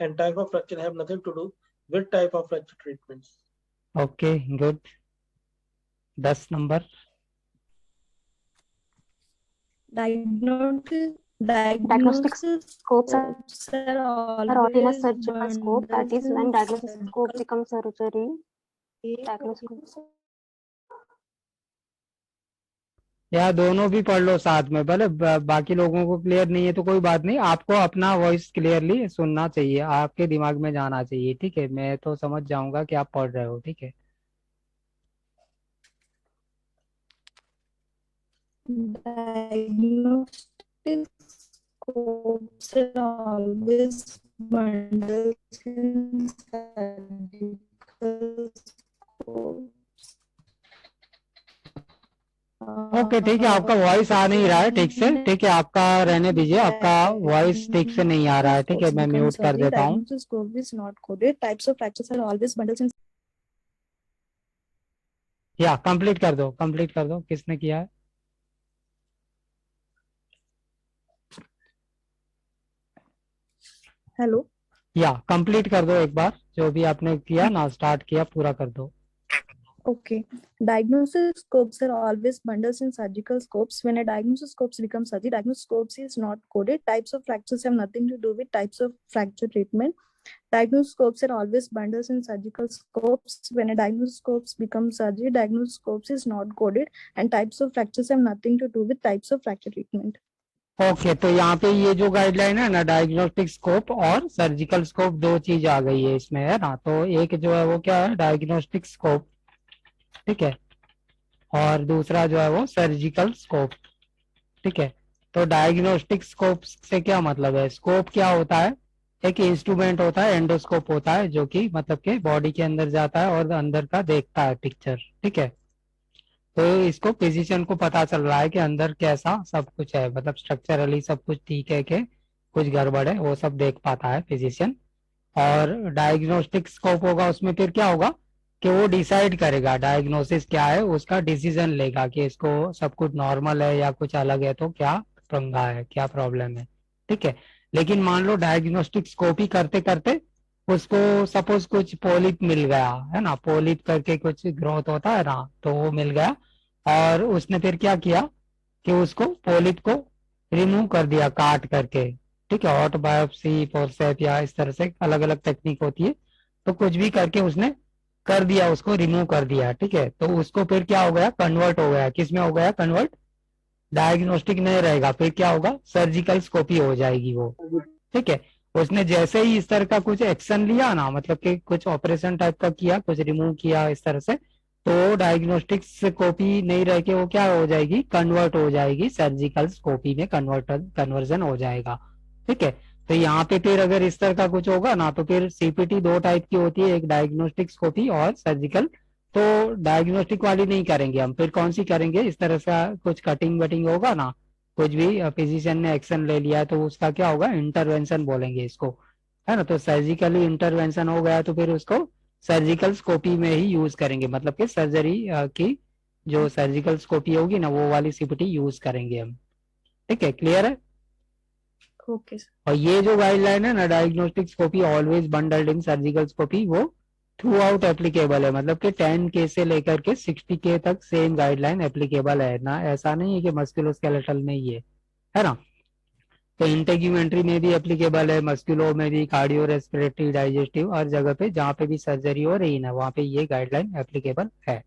and type of fracture have nothing to do with type of fracture treatments. Okay good. 10 number. Diagnostic scopes are all in a surgical scope. That is when diagnostic scope becomes surgery. Diagnostic. या दोनों भी पढ़ लो साथ में, भले बाकी लोगों को क्लियर नहीं है तो कोई बात नहीं, आपको अपना वॉइस क्लियरली सुनना चाहिए, आपके दिमाग में जाना चाहिए। ठीक है, मैं तो समझ जाऊंगा कि आप पढ़ रहे हो। ठीक है। Diagnostic scopes are always bundled in surgical scopes. Okay ठीक है, आपका वॉइस आ नहीं रहा है ठीक से। ठीक है, आपका रहने दीजिए, आपका वॉइस ठीक से नहीं आ रहा है। ठीक है, मैं म्यूट कर देता हूँ। Diagnostic scope is not coded. Types of fractures are always bundled in. या कंप्लीट कर दो, कंप्लीट कर दो। किसने किया है? हेलो। या कंप्लीट कर दो एक बार, जो भी आपने किया ना, स्टार्ट किया पूरा कर दो। Okay. Diagnostic scopes are always bundles in surgical scopes. When a diagnostic scopes become surgery, diagnostic scopes is not coded. Types of fractures have nothing to do with types of fracture treatment. Diagnostic scopes are always bundles in surgical scopes. When a diagnostic scopes become surgery, diagnostic scopes is not coded, and types of fractures have nothing to do with types of fracture treatment. Okay, तो यहाँ पे ये जो गाइडलाइन है ना, डायग्नोस्टिक स्कोप और सर्जिकल स्कोप, दो चीज आ गई है इसमें, है ना। तो एक जो है वो क्या है, डायग्नोस्टिक स्कोप, ठीक है, और दूसरा जो है वो सर्जिकल स्कोप, ठीक है। तो डायग्नोस्टिक स्कोप से क्या मतलब है, स्कोप क्या होता है, एक इंस्ट्रूमेंट होता है, एंडोस्कोप होता है, जो कि मतलब के बॉडी के अंदर जाता है और अंदर का देखता है पिक्चर, ठीक है। तो इसको फिजिशियन को पता चल रहा है कि अंदर कैसा सब कुछ है, मतलब स्ट्रक्चरली सब कुछ ठीक है कि कुछ गड़बड़ है, वो सब देख पाता है फिजिशियन। और डायग्नोस्टिक स्कोप होगा, उसमें फिर क्या होगा कि वो डिसाइड करेगा डायग्नोसिस क्या है, उसका डिसीजन लेगा कि इसको सब कुछ नॉर्मल है या कुछ अलग है, तो क्या पंगा है, क्या प्रॉब्लम है, ठीक है। लेकिन मान लो डायग्नोस्टिक स्कोप ही करते करते उसको सपोज कुछ पोलिप मिल गया, है ना, पोलिप करके कुछ ग्रोथ होता है ना, तो वो मिल गया, और उसने फिर क्या किया कि उसको पोलिप को रिमूव कर दिया काट करके, ठीक है। हॉट बायोप्सी, फोर्सेप, या इस तरह से अलग अलग टेक्निक होती है, तो कुछ भी करके उसने कर दिया, उसको रिमूव कर दिया, ठीक है। तो उसको फिर क्या हो गया, कन्वर्ट हो गया, किस में हो गया कन्वर्ट, डायग्नोस्टिक नहीं रहेगा, फिर क्या होगा, सर्जिकल स्कोपी हो जाएगी वो, ठीक है। उसने जैसे ही इस तरह का कुछ एक्शन लिया ना, मतलब कि कुछ ऑपरेशन टाइप का किया, कुछ रिमूव किया इस तरह से, तो डायग्नोस्टिक स्कोपी नहीं रह के वो क्या हो जाएगी, कन्वर्ट हो जाएगी, सर्जिकल स्कोपी में कन्वर्जन हो जाएगा, ठीक है। तो यहाँ पे फिर अगर इस तरह का कुछ होगा ना, तो फिर सीपीटी दो टाइप की होती है, एक डायग्नोस्टिक स्कोपी और सर्जिकल। तो डायग्नोस्टिक वाली नहीं करेंगे हम, फिर कौन सी करेंगे, इस तरह से कुछ कटिंग वटिंग होगा ना, कुछ भी फिजिशियन ने एक्शन ले लिया है, तो उसका क्या होगा, इंटरवेंशन बोलेंगे इसको, है ना। तो सर्जिकली इंटरवेंशन हो गया तो फिर उसको सर्जिकल स्कोपी में ही यूज करेंगे, मतलब कि सर्जरी की जो सर्जिकल स्कोपी होगी ना, वो वाली सीपीटी यूज करेंगे हम, ठीक है, क्लियर है। ओके। और ये जो गाइडलाइन है ना, डायग्नोस्टिक स्कोपी ऑलवेज बंडल्ड इन सर्जिकल स्कोपी, वो थ्रू आउट एप्लीकेबल है, मतलब कि 10K से लेकर के 60K तक सेम गाइडलाइन एप्लीकेबल है ना, ऐसा नहीं है कि मस्कुलोस्केलेटल में ही है ना। तो इंटेग्यूमेंट्री में भी एप्लीकेबल है, मस्कुलो में भी, कार्डियो रेस्पिरेटरी डाइजेस्टिव, हर जगह पे जहाँ पे भी सर्जरी हो रही है ना, वहाँ पे ये गाइडलाइन एप्लीकेबल है,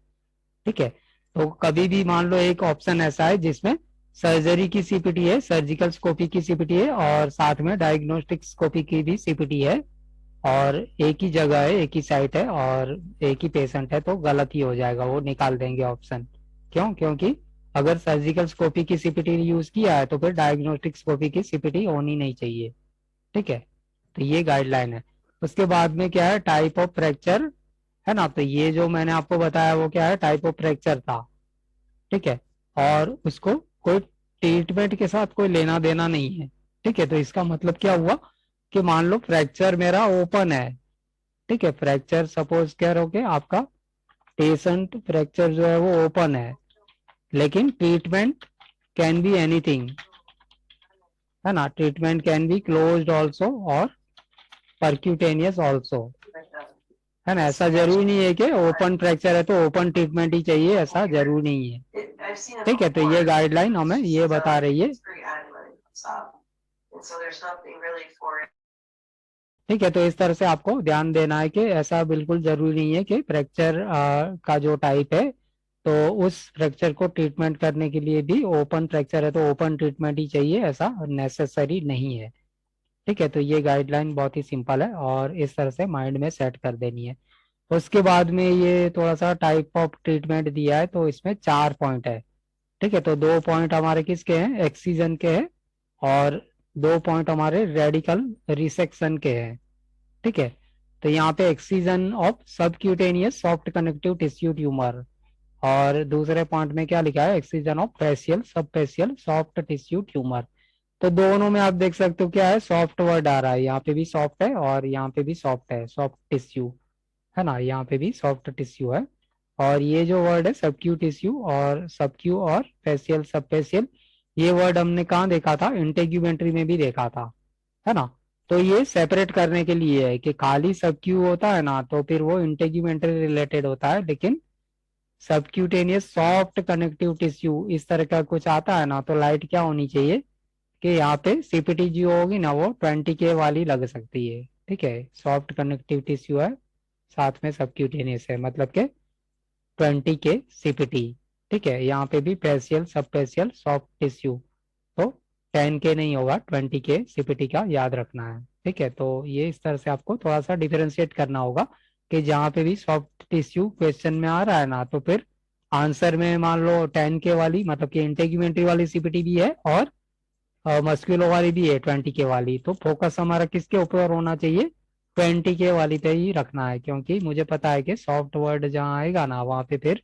ठीक है। तो कभी भी मान लो एक ऑप्शन ऐसा है जिसमें सर्जरी की सीपीटी है, सर्जिकल स्कोपी की सीपीटी है, और साथ में डायग्नोस्टिक स्कोपी की भी सीपीटी है, और एक ही जगह है, एक ही साइट है, और एक ही पेशेंट है, तो गलत ही हो जाएगा, वो निकाल देंगे ऑप्शन। क्यों, क्योंकि अगर सर्जिकल स्कोपी की सीपीटी यूज किया है तो फिर डायग्नोस्टिक स्कोपी की सीपीटी होनी नहीं चाहिए, ठीक है। तो ये गाइडलाइन है। उसके बाद में क्या है, टाइप ऑफ फ्रैक्चर, है ना। तो ये जो मैंने आपको बताया वो क्या है, टाइप ऑफ फ्रैक्चर था, ठीक है, और उसको कोई ट्रीटमेंट के साथ कोई लेना देना नहीं है, ठीक है। तो इसका मतलब क्या हुआ कि मान लो फ्रैक्चर मेरा ओपन है, ठीक है, फ्रैक्चर सपोज कह रहे हो कि आपका पेशेंट फ्रैक्चर जो है वो ओपन है, लेकिन ट्रीटमेंट कैन बी एनीथिंग, है ना, treatment can be closed also और परक्यूटेनियस ऑल्सो, है ना। ऐसा जरूरी नहीं है कि ओपन फ्रैक्चर है तो ओपन ट्रीटमेंट ही चाहिए, ऐसा जरूरी नहीं है, ठीक है। तो ये गाइडलाइन हमें ये बता रही है, ठीक है। तो इस तरह से आपको ध्यान देना है कि ऐसा बिल्कुल जरूरी नहीं है कि फ्रैक्चर का जो टाइप है तो उस फ्रैक्चर को ट्रीटमेंट करने के लिए भी ओपन फ्रैक्चर है तो ओपन ट्रीटमेंट ही चाहिए, ऐसा नेसेसरी नहीं है, ठीक है। तो ये गाइडलाइन बहुत ही सिंपल है और इस तरह से माइंड में सेट कर देनी है। उसके बाद में ये थोड़ा सा टाइप ऑफ ट्रीटमेंट दिया है, तो इसमें 4 पॉइंट है, ठीक है। तो 2 पॉइंट हमारे किसके हैं, एक्सीजन के हैं, और 2 पॉइंट हमारे रेडिकल रिसेक्शन के हैं, ठीक है। तो यहाँ पे excision of subcutaneous soft connective tissue tumour, और दूसरे पॉइंट में क्या लिखा है, एक्सीजन ऑफ फेशियल सब फेशियल सॉफ्ट टिश्यू ट्यूमर। तो दोनों में आप देख सकते हो क्या है, सॉफ्ट वर्ड आ रहा है, यहाँ पे भी सॉफ्ट है और यहाँ पे भी सॉफ्ट है, सॉफ्ट टिश्यू, है ना, यहाँ पे भी सॉफ्ट टिश्यू है। और ये जो वर्ड है सबक्यू टिश्यू और सबक्यू और फेशियल सब फेशियल, ये वर्ड हमने कहाँ देखा था, इंटेग्यूमेंट्री में भी देखा था, है ना। तो ये सेपरेट करने के लिए है कि खाली सबक्यू होता है ना तो फिर वो इंटेग्यूमेंटरी रिलेटेड होता है, लेकिन सबक्यूटेनियस सॉफ्ट कनेक्टिव टिश्यू इस तरह का कुछ आता है ना तो लाइट क्या होनी चाहिए कि यहाँ पे सीपीटी जो होगी ना वो 20K वाली लग सकती है। ठीक है, सॉफ्ट कनेक्टिव टिश्यू है साथ में सबक्यूटेनियस है, मतलब के 20K सीपीटी। ठीक है, यहाँ पे भी फेशियल सब फेशियल सॉफ्ट टिश्यू, तो 10K नहीं होगा 20K सीपीटी का याद रखना है। ठीक है, तो ये इस तरह से आपको थोड़ा सा डिफरेंशिएट करना होगा कि जहाँ पे भी सॉफ्ट टिश्यू क्वेश्चन में आ रहा है ना तो फिर आंसर में मान लो 10K वाली मतलब कि इंटेग्यूमेंट्री वाली सीपीटी भी है और मस्क्यूलो वाली भी है 20K वाली, तो फोकस हमारा किसके ऊपर होना चाहिए 20K वाली पे ही रखना है, क्योंकि मुझे पता है कि सॉफ्ट वर्ड जहाँ आएगा ना वहाँ पे फिर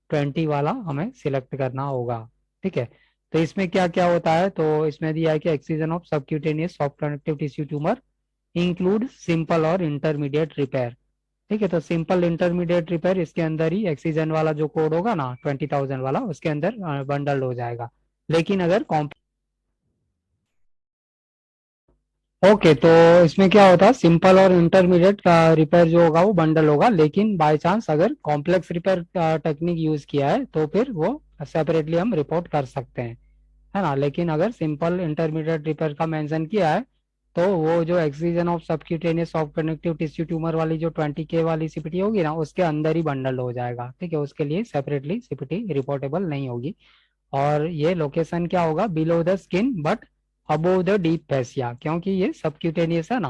20 वाला हमें सिलेक्ट करना होगा। ठीक है, तो इसमें क्या क्या होता है, तो इसमें दिया है कि excision of subcutaneous soft connective tissue tumour include simple और इंटरमीडिएट रिपेयर। ठीक है, तो सिंपल इंटरमीडिएट रिपेयर इसके अंदर ही एक्सीजन वाला जो कोड होगा ना 20,000 वाला उसके अंदर बंडल हो जाएगा। लेकिन अगर ओके तो इसमें क्या होता है सिंपल और इंटरमीडिएट का रिपेयर जो होगा वो बंडल होगा, लेकिन बाय चांस अगर कॉम्प्लेक्स रिपेयर टेक्निक यूज किया है तो फिर वो सेपरेटली हम रिपोर्ट कर सकते हैं, है ना। लेकिन अगर सिंपल इंटरमीडिएट रिपेयर का मेंशन किया है तो वो जो excision of subcutaneous soft connective tissue tumour वाली जो 20K वाली सीपीटी होगी ना उसके अंदर ही बंडल हो जाएगा। ठीक है, उसके लिए सेपरेटली सीपीटी रिपोर्टेबल नहीं होगी। और ये लोकेशन क्या होगा below the skin but above the deep fascia, क्योंकि ये सबक्यूटेनियस है ना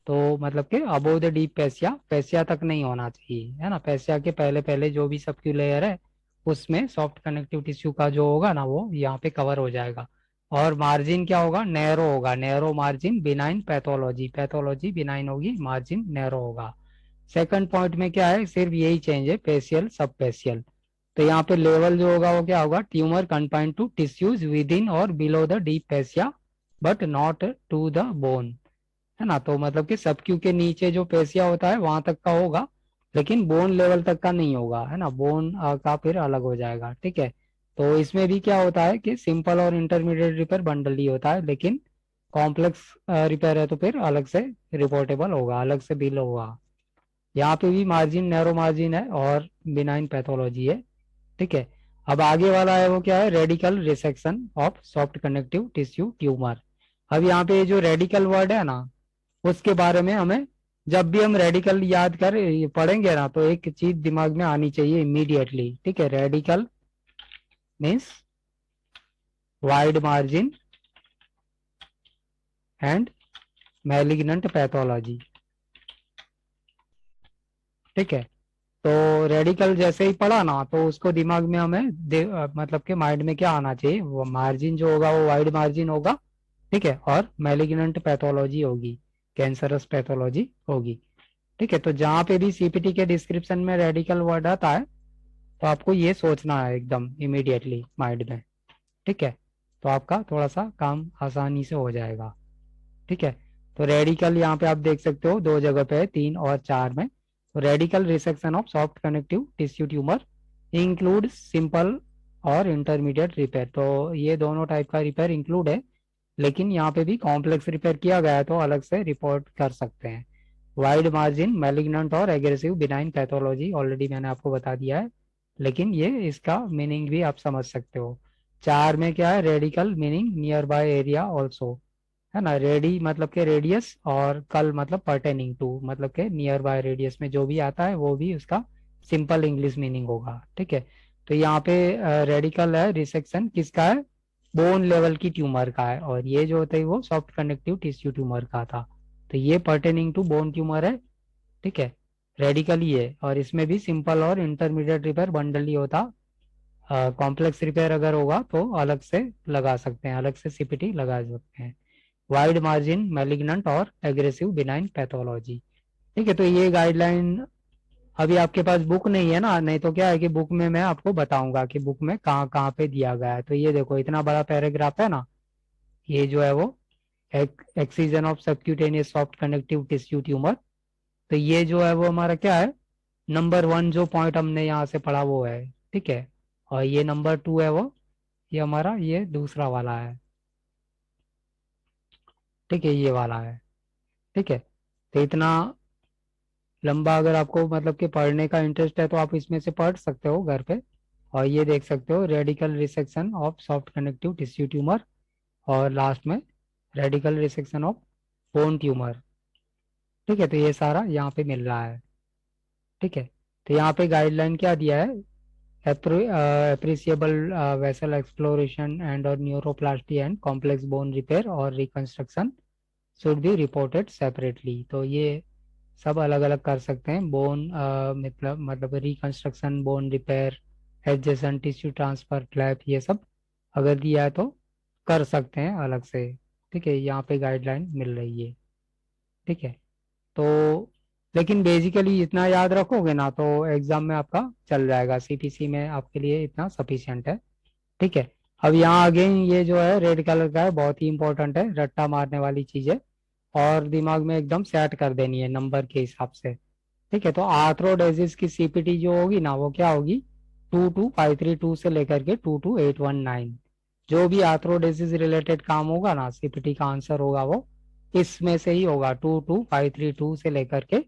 तो मतलब कि above the deep fascia, fascia तक नहीं होना चाहिए, है ना। फेसिया के पहले पहले जो भी सबक्यू लेयर है उसमें सॉफ्ट कनेक्टिव टिश्यू का जो होगा ना वो यहाँ पे कवर हो जाएगा। और मार्जिन क्या होगा नैरो होगा, narrow margin benign pathology, pathology benign होगी मार्जिन नैरो होगा। सेकंड पॉइंट में क्या है सिर्फ यही चेंज है फेशियल सब फेशियल, तो यहाँ पे लेवल जो होगा वो क्या होगा tumour confined to tissues within और below the deep fascia but not to the bone, है ना। तो मतलब कि सबक्यू के नीचे जो पेशिया होता है वहां तक का होगा लेकिन बोन लेवल तक का नहीं होगा, है ना। बोन का फिर अलग हो जाएगा। ठीक है, तो इसमें भी क्या होता है कि सिंपल और इंटरमीडिएट रिपेयर बंडल ही होता है, लेकिन कॉम्प्लेक्स रिपेयर है तो फिर अलग से रिपोर्टेबल होगा, अलग से बिल होगा। यहाँ पे भी मार्जिन नैरो मार्जिन है और बिनाइन पैथोलॉजी है। ठीक है, अब आगे वाला है वो क्या है radical resection of soft connective tissue tumour. अब यहाँ पे जो रेडिकल वर्ड है ना उसके बारे में हमें जब भी हम रेडिकल याद कर पढ़ेंगे ना तो एक चीज दिमाग में आनी चाहिए इमीडिएटली। ठीक है, radical means wide margin and malignant pathology. ठीक है, तो रेडिकल जैसे ही पढ़ा ना तो उसको दिमाग में हमें मतलब के माइंड में क्या आना चाहिए वो मार्जिन जो होगा वो वाइड मार्जिन होगा। ठीक है, और मैलिग्नेंट पैथोलॉजी होगी, कैंसरस पैथोलॉजी होगी। ठीक है, तो जहाँ पे भी सीपीटी के डिस्क्रिप्शन में रेडिकल वर्ड आता है तो आपको ये सोचना है एकदम इमीडिएटली माइंड में। ठीक है, तो आपका थोड़ा सा काम आसानी से हो जाएगा। ठीक है, तो रेडिकल यहाँ पे आप देख सकते हो दो जगह पे है 3 और 4 में। Radical resection of soft connective tissue tumour include simple और इंटरमीडिएट रिपेयर, तो ये दोनों टाइप का रिपेयर इंक्लूड है, लेकिन यहाँ पे भी कॉम्प्लेक्स रिपेयर किया गया है तो अलग से रिपोर्ट कर सकते हैं। वाइड मार्जिन मैलिग्नेंट और एग्रेसिव बिनाइन पैथोलॉजी ऑलरेडी मैंने आपको बता दिया है, लेकिन ये इसका मीनिंग भी आप समझ सकते हो। 4 में क्या है radical meaning near by area also, है ना। रेडी मतलब के रेडियस और कल मतलब पर्टेनिंग टू मतलब के नियर बाय रेडियस में जो भी आता है वो भी उसका सिंपल इंग्लिश मीनिंग होगा। ठीक है, तो यहाँ पे रेडिकल है रिसेक्शन किसका है बोन लेवल की ट्यूमर का है, और ये जो होता है वो सॉफ्ट कनेक्टिव टिश्यू ट्यूमर का था, तो ये पर्टेनिंग टू बोन ट्यूमर है। ठीक है, रेडिकल ही है, और इसमें भी सिंपल और इंटरमीडिएट रिपेयर बंडल ही होता। कॉम्प्लेक्स रिपेयर अगर होगा तो अलग से लगा सकते हैं, अलग से सीपीटी लगा सकते हैं। वाइड मार्जिन मैलिग्नेंट और एग्रेसिव बिनाइन पैथोलॉजी। ठीक है, तो ये गाइडलाइन अभी आपके पास बुक नहीं है ना, नहीं तो क्या है कि बुक में मैं आपको बताऊंगा कि बुक में कहाँ कहाँ पे दिया गया है। तो ये देखो इतना बड़ा पैराग्राफ है ना, ये जो है वो excision of subcutaneous soft connective tissue tumour, तो ये जो है वो हमारा क्या है नंबर 1 जो पॉइंट हमने यहाँ से पढ़ा वो है। ठीक है, और ये नंबर 2 है वो ये हमारा ये दूसरा वाला है। ठीक है, ये वाला है। ठीक है, तो इतना लंबा अगर आपको मतलब कि पढ़ने का इंटरेस्ट है तो आप इसमें से पढ़ सकते हो घर पे। और ये देख सकते हो radical resection of soft connective tissue tumour, और लास्ट में radical resection of bone tumour. ठीक है, तो ये सारा यहाँ पे मिल रहा है। ठीक है, तो यहाँ पे गाइडलाइन क्या दिया है, appreciable vessel exploration and or neuroplasty and complex bone repair or reconstruction should be reported separately। तो ये सब अलग अलग कर सकते हैं, बोन मतलब reconstruction, bone repair, adjacent tissue transfer, clap, ये सब अगर दिया है तो कर सकते हैं अलग से। ठीक है, यहाँ पे गाइडलाइन मिल रही है। ठीक है, तो लेकिन बेसिकली इतना याद रखोगे ना तो एग्जाम में आपका चल जाएगा, सीपीसी में आपके लिए इतना सफिशिएंट है। ठीक है, अब यहाँ अगेन ये जो है रेड कलर का है, बहुत ही इंपॉर्टेंट है, रट्टा मारने वाली चीज है और दिमाग में एकदम सेट कर देनी है नंबर के हिसाब से। ठीक है, तो आर्थ्रोडेसिस की सीपीटी जो होगी ना वो क्या होगी, 22532 से लेकर के 22819। जो भी आर्थ्रोडेसिस रिलेटेड काम होगा ना, सीपीटी का आंसर होगा वो इसमें से ही होगा, 22532 से लेकर के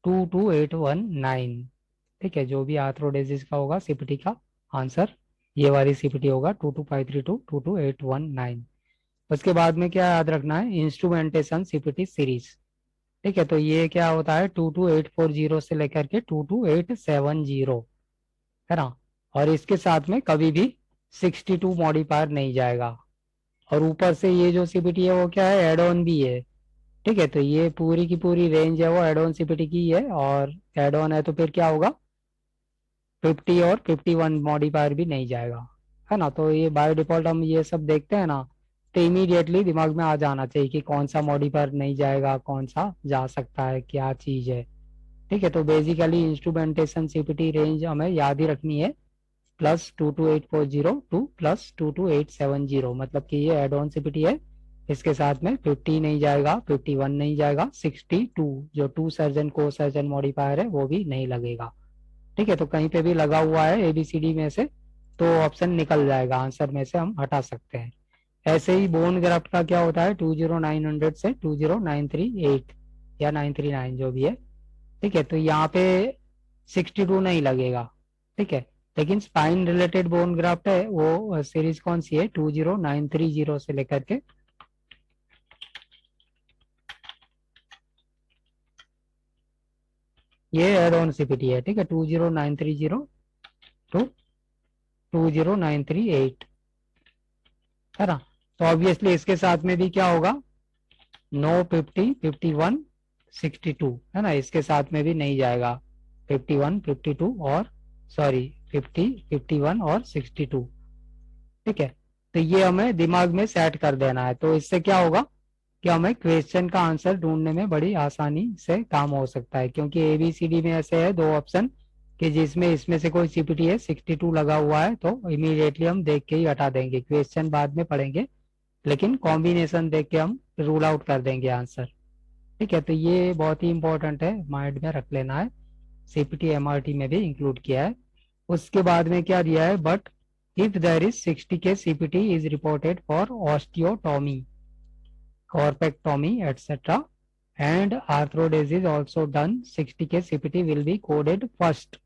22819। ठीक है, जो भी आर्थ्रोडेसिस का होगा सीपीटी का आंसर ये वाली सीपीटी होगा 22532 22819। उसके बाद में क्या याद रखना है, इंस्ट्रूमेंटेशन सीपीटी सीरीज। ठीक है, तो ये क्या होता है 22840 से लेकर के 22870, है ना। और इसके साथ में कभी भी 62 मॉडिफायर नहीं जाएगा। और ऊपर से ये जो सीपीटी है वो क्या है, एड ऑन भी है। ठीक है, तो ये पूरी की पूरी रेंज है वो एड ऑन सीपीटी की है, और एड ऑन है तो फिर क्या होगा, 50 और 51 मॉडिफायर भी नहीं जाएगा, है ना। तो ये बाय डिफॉल्ट हम ये सब देखते हैं ना, तो इमीडिएटली दिमाग में आ जाना चाहिए कि कौन सा मॉडिफायर नहीं जाएगा, कौन सा जा सकता है, क्या चीज है। ठीक है, तो बेसिकली इंस्ट्रूमेंटेशन सीपीटी रेंज हमें याद ही रखनी है, +22840 टू +22870, मतलब कि ये एड ऑन सीपीटी है। इसके साथ में 50 नहीं जाएगा, 51 नहीं जाएगा, 62 जो 2 सर्जन को सर्जन मॉडिफायर है वो भी नहीं लगेगा। ठीक है, तो कहीं पे भी लगा हुआ है एबीसीडी में से तो ऑप्शन निकल जाएगा, आंसर में से हम हटा सकते हैं। ऐसे ही बोन ग्राफ्ट का क्या होता है, 20900 से 20938 या 939 जो भी है। ठीक है, तो यहाँ पे 62 नहीं लगेगा। ठीक है, लेकिन स्पाइन रिलेटेड बोन ग्राफ्ट है वो सीरीज कौन सी है, 20930 से लेकर के ये एड ऑन सीपीटी है। ठीक है, 20930 टू 20938, है ना। तो ऑब्वियसली इसके साथ में भी क्या होगा, नो 50 51 62, है ना, इसके साथ में भी नहीं जाएगा 51 52 और सॉरी 50 51 और 62। ठीक है, तो ये हमें दिमाग में सेट कर देना है, तो इससे क्या होगा कि हमें क्वेश्चन का आंसर ढूंढने में बड़ी आसानी से काम हो सकता है, क्योंकि एबीसीडी में ऐसे है 2 ऑप्शन कि जिसमें इसमें से कोई सीपीटी है 62 लगा हुआ है तो इमीडिएटली हम देख के ही हटा देंगे, क्वेश्चन बाद में पढ़ेंगे लेकिन कॉम्बिनेशन देख के हम रूल आउट कर देंगे आंसर। ठीक है, तो ये बहुत ही इंपॉर्टेंट है, माइंड में रख लेना है, सीपीटी एमआरटी में भी इंक्लूड किया है। उसके बाद में क्या दिया है, but if there is 60K CPT is reported for osteotomy, corpectomy etc. and arthrodesis also done, 60K CPT will be coded first।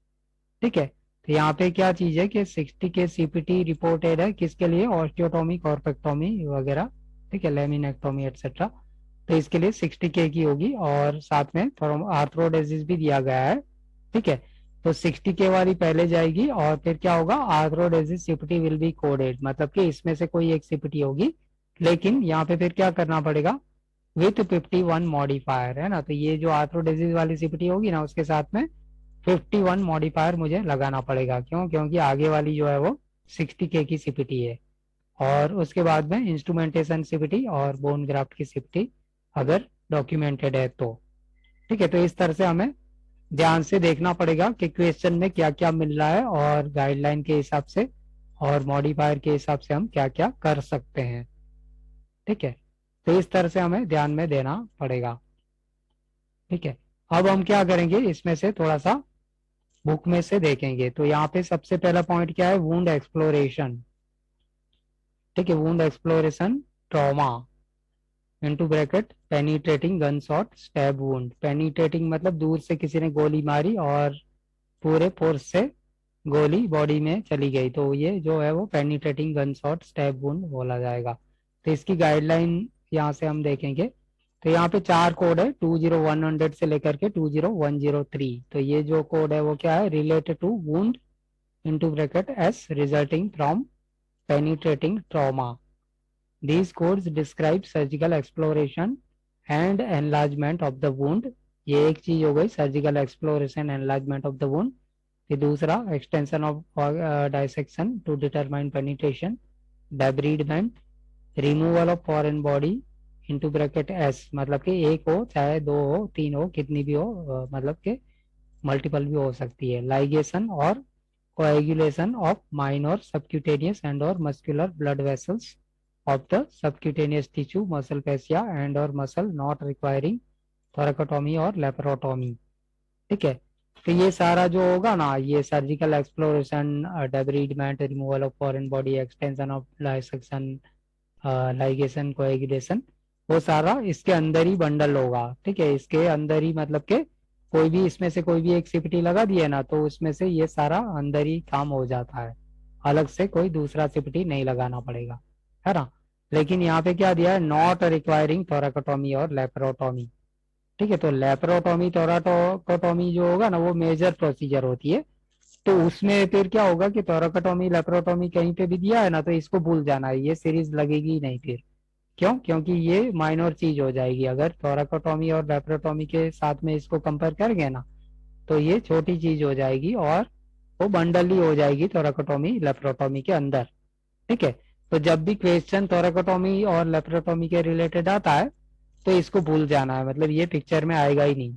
ठीक है, तो यहाँ पे क्या चीज है कि 60K CPT रिपोर्टेड है किसके लिए, ऑस्टियोटॉमी, कॉर्पेक्टोमी वगैरह। ठीक है, लेमिनेक्टोमी एक्सेट्रा, तो इसके लिए 60K की होगी और साथ में आर्थ्रोडेसिस भी दिया गया है। ठीक है, तो 60K वाली पहले जाएगी और फिर क्या होगा, arthrodesis CPT will be coded, मतलब कि इसमें से कोई एक सीपीटी होगी, लेकिन यहाँ पे फिर क्या करना पड़ेगा, विथ 51 मॉडिफायर, है ना। तो ये जो आर्थ्रोडेसिस वाली सीपीटी होगी ना उसके साथ में 51 मॉडिफायर मुझे लगाना पड़ेगा, क्यों, क्योंकि आगे वाली जो है वो 60K की सीपीटी है। और उसके बाद में इंस्ट्रूमेंटेशन सीपीटी और बोन ग्राफ्ट की सीपीटी अगर डॉक्यूमेंटेड है तो। ठीक है, तो इस तरह से हमें ध्यान से देखना पड़ेगा कि क्वेश्चन में क्या क्या मिल रहा है और गाइडलाइन के हिसाब से और मॉडिफायर के हिसाब से हम क्या क्या कर सकते हैं। ठीक है, तो इस तरह से हमें ध्यान में देना पड़ेगा। ठीक है, अब हम क्या करेंगे, इसमें से थोड़ा सा बुक में से देखेंगे। तो यहाँ पे सबसे पहला पॉइंट क्या है, वुंड एक्सप्लोरेशन। ठीक है, wound exploration trauma, into bracket penetrating gun shot stab wound. Penetrating मतलब दूर से किसी ने गोली मारी और पूरे फोर्स से गोली बॉडी में चली गई, तो ये जो है वो penetrating gun shot stab wound बोला जाएगा। तो इसकी गाइडलाइन यहाँ से हम देखेंगे। तो यहाँ पे 4 कोड है 20100 से लेकर के 20103। तो ये जो कोड है वो क्या है, related to wound into bracket S resulting from penetrating trauma. These codes describe surgical exploration and enlargement of the wound। ये एक चीज हो गई surgical exploration enlargement of the wound. फिर दूसरा extension of dissection to determine penetration, debridement, removal of foreign body into bracket S, मतलब कि एक हो चाहे 2 हो 3 हो कितनी भी हो, मतलब कि मल्टीपल भी हो सकती है। लाइगेशन और coagulation of minor subcutaneous and और muscular blood vessels of the subcutaneous tissue, muscle fascia and or muscle not requiring thoracotomy और लेपरोटोमी। ठीक है, तो ये सारा जो होगा ना, ये surgical exploration, debridement, removal of foreign body, extension of dissection, ligation, coagulation, वो सारा इसके अंदर ही बंडल होगा। ठीक है, इसके अंदर ही, मतलब के कोई भी इसमें से कोई भी एक सीपीटी लगा दिए ना तो उसमें से ये सारा अंदर ही काम हो जाता है, अलग से कोई दूसरा सीपीटी नहीं लगाना पड़ेगा, है ना। लेकिन यहाँ पे क्या दिया है, नॉट रिक्वायरिंग थोराकोटोमी और लेपरोटोमी। ठीक है, तो लेपरोटोमी थोराकोटोमी जो होगा ना वो मेजर प्रोसीजर होती है। तो उसमें फिर क्या होगा कि थोराकोटोमी लेपरोटोमी कहीं पे भी दिया है ना तो इसको भूल जाना है, ये सीरीज लगेगी नहीं फिर। क्यों? क्योंकि ये माइनर चीज हो जाएगी। अगर थोराकोटोमी और लेपरोटोमी के साथ में इसको कंपेयर करेंगे ना तो ये छोटी चीज हो जाएगी और वो बंडल ही हो जाएगी थोराकोटोमी लेपरोटोमी के अंदर। ठीक है, तो जब भी क्वेश्चन थोराकोटोमी और लेपरोटोमी के रिलेटेड आता है तो इसको भूल जाना है, मतलब ये पिक्चर में आएगा ही नहीं।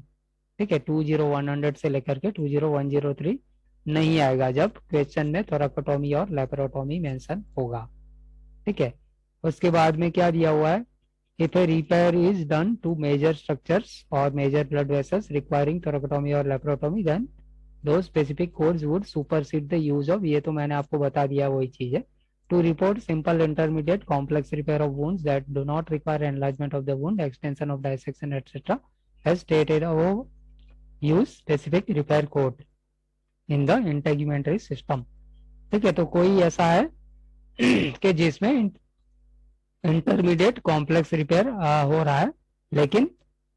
ठीक है, 20100 से लेकर के 20103 नहीं आएगा जब क्वेश्चन में थोराकोटोमी और लेपरोटोमी मेंशन होगा। ठीक है, उसके बाद में क्या दिया हुआ है, if a repair is done to major structures or major blood vessels requiring thoracotomy or laparotomy then two specific codes would supersede the use of, ये तो मैंने आपको बता दिया वही चीज है, to report simple intermediate complex repair of wounds that do not require enlargement of the wound, extension of dissection etc. as stated above, use specific repair code in the integumentary system। ठीक है, तो कोई ऐसा है कि जिसमें इंटरमीडिएट कॉम्प्लेक्स रिपेयर हो रहा है लेकिन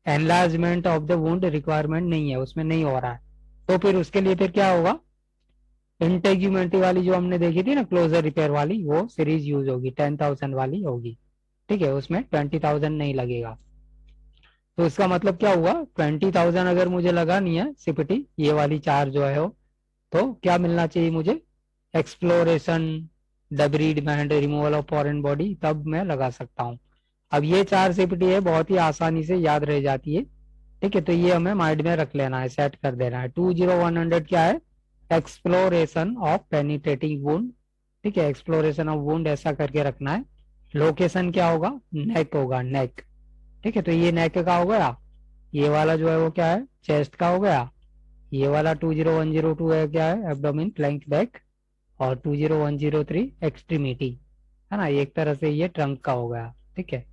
enlargement of the wound requirement नहीं है, उसमें नहीं हो रहा है, तो फिर उसके लिए फिर क्या होगा, इंटेग्यूमेंट्री वाली जो हमने देखी थी ना क्लोजर रिपेयर वाली, वो सीरीज यूज होगी, 10,000 वाली होगी। ठीक है, उसमें 20,000 नहीं लगेगा। तो इसका मतलब क्या हुआ, 20,000 अगर मुझे लगानी है सीपीटी ये वाली 4 जो है वो, तो क्या मिलना चाहिए मुझे, exploration, debridement, removal of foreign body, तब मैं लगा सकता हूँ। अब ये 4 सीपीटी है, बहुत ही आसानी से याद रह जाती है। ठीक है, तो ये हमें माइंड में रख लेना है, सेट कर देना है। 20100 क्या है, एक्सप्लोरेशन ऑफ पेनिट्रेटिंग वुंड। ठीक है, एक्सप्लोरेशन ऑफ वुंड ऐसा करके रखना है। लोकेशन क्या होगा, नेक होगा, नेक। ठीक है, तो ये नेक का हो गया, ये वाला जो है वो क्या है, चेस्ट का हो गया, ये वाला 20102 है क्या है, एब्डोमिन, फ्लैंक, बैक, और 20103 एक्सट्रीमिटी, है ना, एक तरह से ये ट्रंक का हो गया। ठीक है,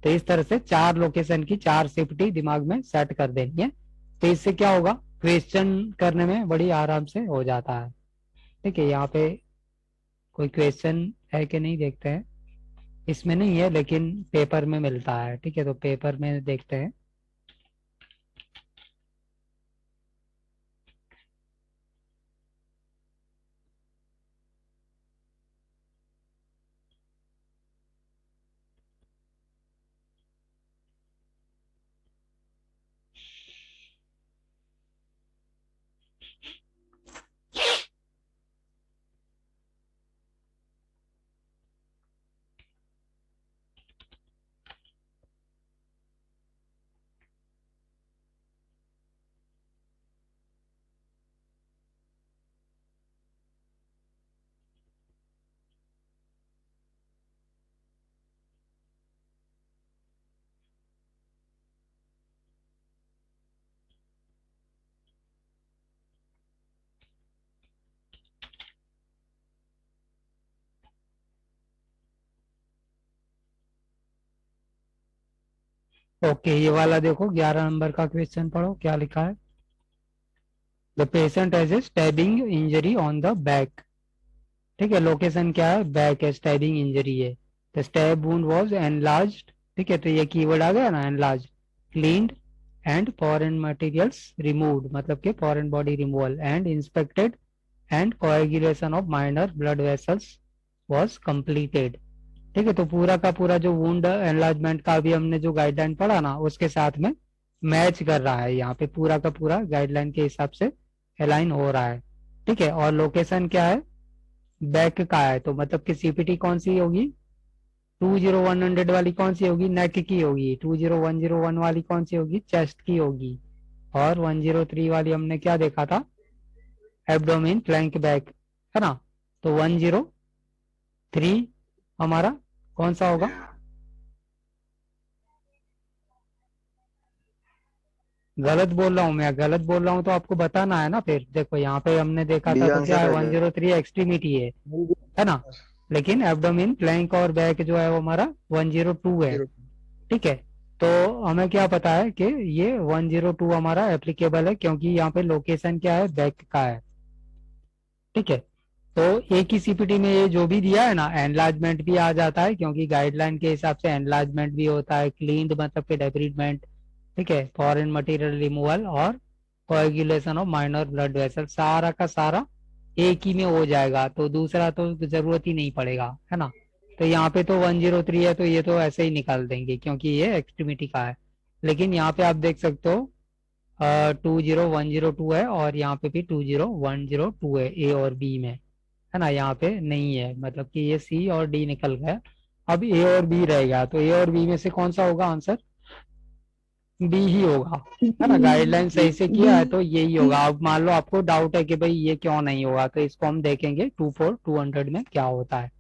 तो इस तरह से 4 लोकेशन की 4 सेफ्टी दिमाग में सेट कर देनी है, तो इससे क्या होगा, क्वेश्चन करने में बड़ी आराम से हो जाता है। ठीक है, यहाँ पे कोई क्वेश्चन है कि नहीं देखते हैं, इसमें नहीं है लेकिन पेपर में मिलता है। ठीक है, तो पेपर में देखते हैं। ओके, ये वाला देखो 11 नंबर का क्वेश्चन पढ़ो क्या लिखा है। The patient has a stabbing injury on the back. ठीक है, लोकेशन क्या है, बैक है, स्टैबिंग इंजरी है। The stab wound was enlarged. ठीक है, तो ये कीवर्ड आ गया ना, enlarge, cleaned and foreign materials removed, मतलब कि foreign body removal, and inspected and coagulation of minor blood vessels was completed. ठीक है, तो पूरा का पूरा जो वुंड एनलार्जमेंट का अभी हमने जो गाइडलाइन पढ़ा ना, उसके साथ में मैच कर रहा है, यहाँ पे पूरा का पूरा गाइडलाइन के हिसाब से अलाइन हो रहा है। ठीक है, और लोकेशन क्या है, बैक का है, तो मतलब कि सीपीटी कौन सी होगी, 20100 वाली कौन सी होगी, नेक की होगी। 20101 वाली कौन सी होगी, चेस्ट की होगी। और 103 वाली हमने क्या देखा था, एब्डोमेन फ्लैंक बैक, है ना। तो 103 हमारा कौन सा होगा, गलत बोल रहा हूँ मैं, गलत बोल रहा हूँ तो आपको बताना है ना। फिर देखो यहाँ पे हमने देखा डी था तो क्या आंसर है, रहेगा। 103 एक्सट्रीमिटी है ना, लेकिन एब्डोमिन फ्लैंक और बैक जो है वो हमारा 102 है। ठीक है, तो हमें क्या पता है कि ये 102 हमारा एप्लीकेबल है, क्योंकि यहाँ पे लोकेशन क्या है, बैक का है। ठीक है, तो एक ही सीपीटी में ये जो भी दिया है ना, एनलार्जमेंट भी आ जाता है, क्योंकि गाइडलाइन के हिसाब से एनलार्जमेंट भी होता है, क्लीन्ड मतलब कि डेब्रिडमेंट, ठीक है, फॉरेन मटेरियल रिमूवल और coagulation of minor blood vessel, सारा का सारा एक ही में हो जाएगा, तो दूसरा तो जरूरत ही नहीं पड़ेगा, है ना। तो यहाँ पे तो 103 है, तो ये तो ऐसे ही निकाल देंगे क्योंकि ये एक्सट्रीमिटी का है। लेकिन यहाँ पे आप देख सकते हो 20102 है, और यहाँ पे भी 20102 है ए और बी में, है ना। यहाँ पे नहीं है, मतलब कि ये सी और डी निकल गया, अब ए और बी रहेगा। तो ए और बी में से कौन सा होगा आंसर, बी ही होगा, है ना। गाइडलाइन सही से किया है तो यही होगा। अब मान लो आपको डाउट है कि भाई ये क्यों नहीं होगा, तो इसको हम देखेंगे 24200 में क्या होता है।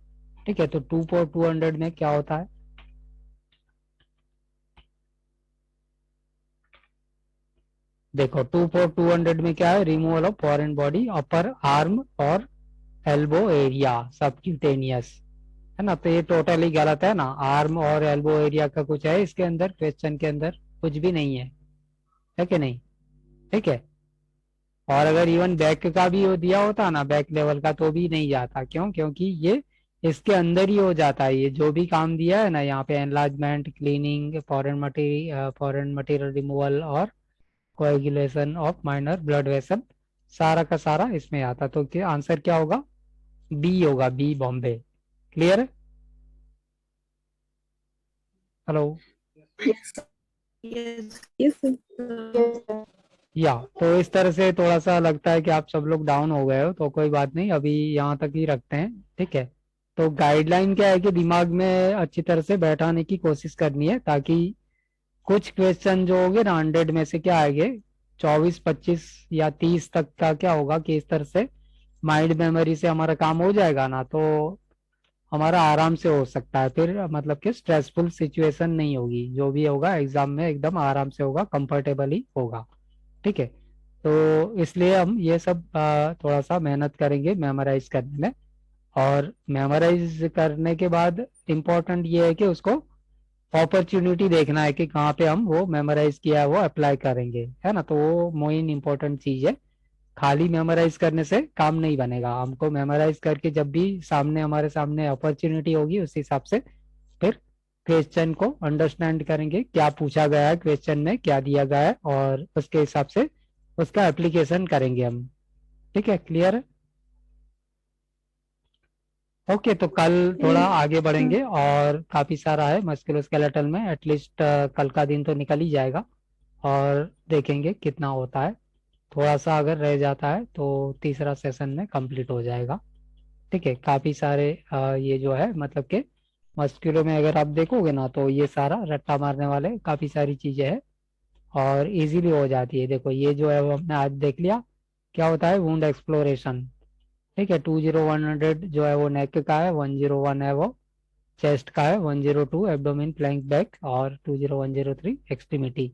ठीक है, तो 24200 में क्या होता है, देखो 24200 में क्या है, removal of foreign body upper arm और एल्बो एरिया सबक्यूटेनियस, है ना। तो ये टोटली गलत है ना, आर्म और एल्बो एरिया का कुछ है इसके अंदर, क्वेश्चन के अंदर कुछ भी नहीं है कि नहीं। ठीक है, और अगर इवन बैक का भी दिया होता ना, बैक लेवल का, तो भी नहीं जाता, क्यों, क्योंकि ये इसके अंदर ही हो जाता है। ये जो भी काम दिया है ना यहाँ पे, enlargement, cleaning, foreign material removal और coagulation of minor blood vessel, सारा का सारा इसमें आता। तो क्या आंसर क्या होगा, बी होगा, बी बॉम्बे। क्लियर है, हेलो। या तो इस तरह से थोड़ा सा लगता है कि आप सब लोग डाउन हो गए हो, तो कोई बात नहीं, अभी यहाँ तक ही रखते हैं। ठीक है, तो गाइडलाइन क्या है कि दिमाग में अच्छी तरह से बैठाने की कोशिश करनी है, ताकि कुछ क्वेश्चन जो होंगे ना 100 में से क्या आएंगे, 24 25 या 30 तक का क्या होगा कि इस तरह से माइंड मेमोरी से हमारा काम हो जाएगा ना, तो हमारा आराम से हो सकता है। फिर मतलब कि स्ट्रेसफुल सिचुएशन नहीं होगी, जो भी होगा एग्जाम में एकदम आराम से होगा, कंफर्टेबली होगा। ठीक है, तो इसलिए हम ये सब थोड़ा सा मेहनत करेंगे मेमोराइज करने में, और मेमोराइज करने के बाद इम्पोर्टेंट ये है कि उसको अपॉर्चुनिटी देखना है कि कहाँ पे हम वो मेमोराइज किया है वो अप्लाई करेंगे, है ना। तो वो मेन इम्पोर्टेंट चीज है, खाली मेमोराइज करने से काम नहीं बनेगा। हमको मेमोराइज करके जब भी सामने हमारे सामने अपॉर्चुनिटी होगी, उस हिसाब से फिर क्वेश्चन को अंडरस्टैंड करेंगे, क्या पूछा गया है क्वेश्चन में, क्या दिया गया है, और उसके हिसाब से उसका एप्लीकेशन करेंगे हम। ठीक है, क्लियर है, ओके। तो कल थोड़ा आगे बढ़ेंगे, और काफी सारा है मस्कुलोस्केलेटल में, एटलीस्ट कल का दिन तो निकल ही जाएगा, और देखेंगे कितना होता है। थोड़ा सा अगर रह जाता है तो तीसरा सेशन में कंप्लीट हो जाएगा। ठीक है, काफी सारे ये जो है मतलब कि मस्कुलो में अगर आप देखोगे ना, तो ये सारा रट्टा मारने वाले काफी सारी चीजें हैं, और इजीली हो जाती है। देखो ये जो है वो हमने आज देख लिया, क्या होता है वुंड एक्सप्लोरेशन। ठीक है, 20100 जो है वो नेक का है, 101 है वो चेस्ट का है, 102 एब्डोमेन फ्लैंक बैक, और 20103 एक्सट्रीमिटी।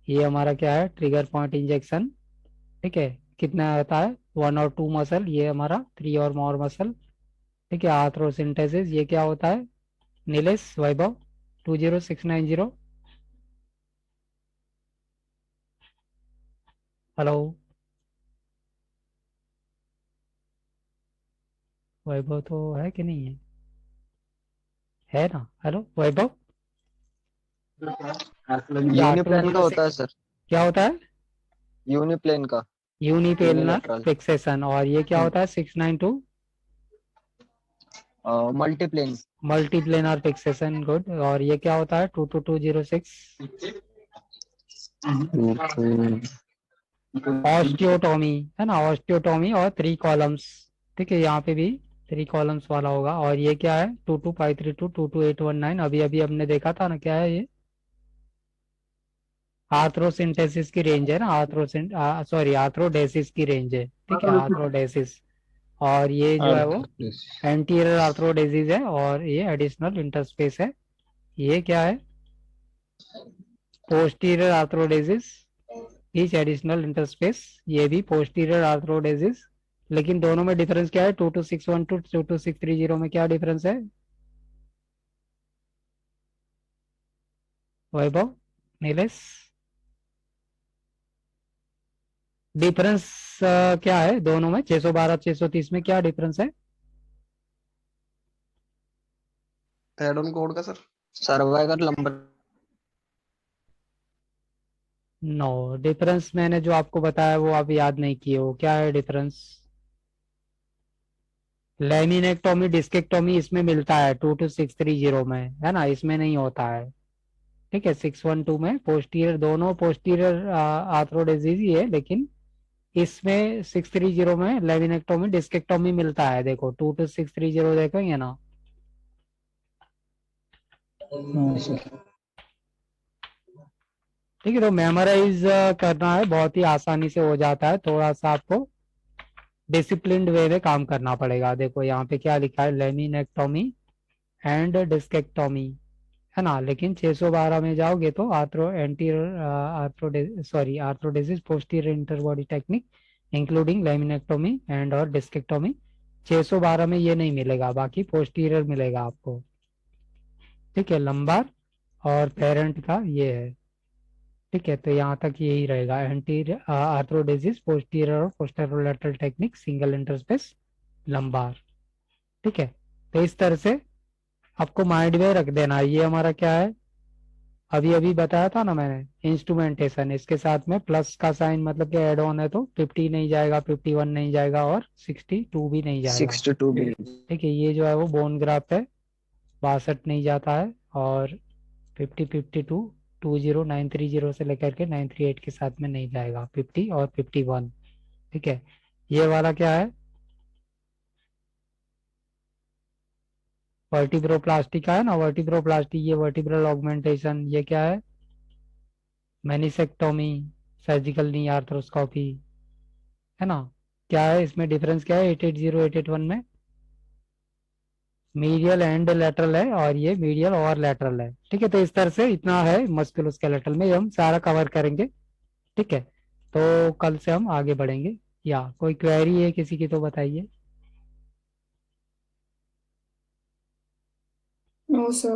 ये हमारा क्या है, ट्रिगर पॉइंट इंजेक्शन। ठीक है, कितना होता है, 1 और 2 मसल, ये हमारा 3 और मोर मसल। ठीक है, आर्थ्रोसिंथेसिस, ये क्या होता है, नीलेश वैभव 20690। हेलो वैभव तो है कि नहीं है ना? हेलो वैभव, या यूनिप्लेन का होता है 226 सर, क्या होता है? यूनिप्लेन का, यूनिपेलनर यूनिलेटरल, फिक्सेशन। और ये क्या होता है 692? मल्टीप्लेन, मल्टीप्लेनर फिक्सेशन। गुड। और ये क्या होता है 22206? ऑस्टियोटॉमी है ना, ऑस्टियोटॉमी और 3 कॉलम्स। ठीक है, यहाँ पे भी 3 कॉलम्स वाला होगा। और ये क्या है 22532 22819? अभी अभी हमने देखा था ना, क्या है ये? आर्थ्रोसिंथेसिस की रेंज है ना, सॉरी आर्थ्रोडेसिस की रेंज है। ठीक है, आर्थ्रोडेसिस। और ये जो है वो एंटीरियर आर्थ्रोडेसिस है, और ये एडिशनल इंटरस्पेस है। ये क्या है? Posterior arthrodesis etch additional interspace. ये भी पोस्टीरियर आर्थ्रोडेसिस। लेकिन दोनों में डिफरेंस क्या है? 22612 22630 में क्या डिफरेंस है वैभव, नीलेश? डिफरेंस क्या है दोनों में? 612 630 में क्या डिफरेंस है? एड ऑन कोड का sir. Cervical lumbar, no, difference मैंने जो आपको बताया वो आप याद नहीं किए हो। क्या है डिफरेंस? लेमिनेक्टोमी डिस्केक्टोमी इसमें मिलता है 22630 में, है ना, इसमें नहीं होता है। ठीक है, 612 में पोस्टीरियर, दोनों पोस्टीरियर आर्थ्रोडेसिस ही है, लेकिन इसमें 630 में लेमिनेक्टोमी डिस्केक्टोमी मिलता है। देखो 22630 देखेंगे ना। ठीक है, तो मेमोराइज करना है, बहुत ही आसानी से हो जाता है। थोड़ा सा आपको डिसिप्लिन्ड वे में काम करना पड़ेगा। देखो यहाँ पे क्या लिखा है, लेमिनेक्टोमी एंड डिस्केक्टोमी, है ना। लेकिन 612 में जाओगे तो arthrodesis posterior interbody technique including laminectomy and और डिस्केक्टोमी। 612 में ये नहीं मिलेगा, बाकी पोस्टीरियर मिलेगा आपको। ठीक है, लंबार और पेरेंट का ये है। ठीक है, तो यहाँ तक यही रहेगा। एंटीरियर आर्थ्रोडेसिस पोस्टीरियर और पोस्टेरोलेटरल टेक्निक सिंगल इंटरस्पेस लंबार। ठीक है, तो इस तरह से आपको माइंड में रख देना है। ये हमारा क्या है, अभी अभी बताया था ना मैंने, इंस्ट्रूमेंटेशन। इसके साथ में प्लस का साइन मतलब कि एड ऑन है, तो 50 नहीं जाएगा, 51 नहीं जाएगा, और 62 भी नहीं जाएगा। 62 भी। ठीक है, ये जो है वो बोन ग्राफ है, 62 नहीं जाता है, और 50 52 20930 से लेकर के 938 के साथ में नहीं जाएगा, 50 और 51। ठीक है, ये वाला क्या है, वर्टिब्रोप्लास्टी का है ना, वर्टिब्रोप्लास्टी, ये वर्टिब्रल ऑगमेंटेशन। ये क्या है, मैनिसेक्टोमी, सर्जिकल नी आर्थ्रोस्कोपी, है ना। क्या है इसमें डिफरेंस, क्या है 880 881 में? मीडियल एंड लेटरल है, और ये मीडियल और लेटरल है। ठीक है, तो इस तरह से इतना है मस्कुलोस्केलेटल में, हम सारा कवर करेंगे। ठीक है, तो कल से हम आगे बढ़ेंगे। या कोई क्वेरी है किसी की तो बताइए। No, sir.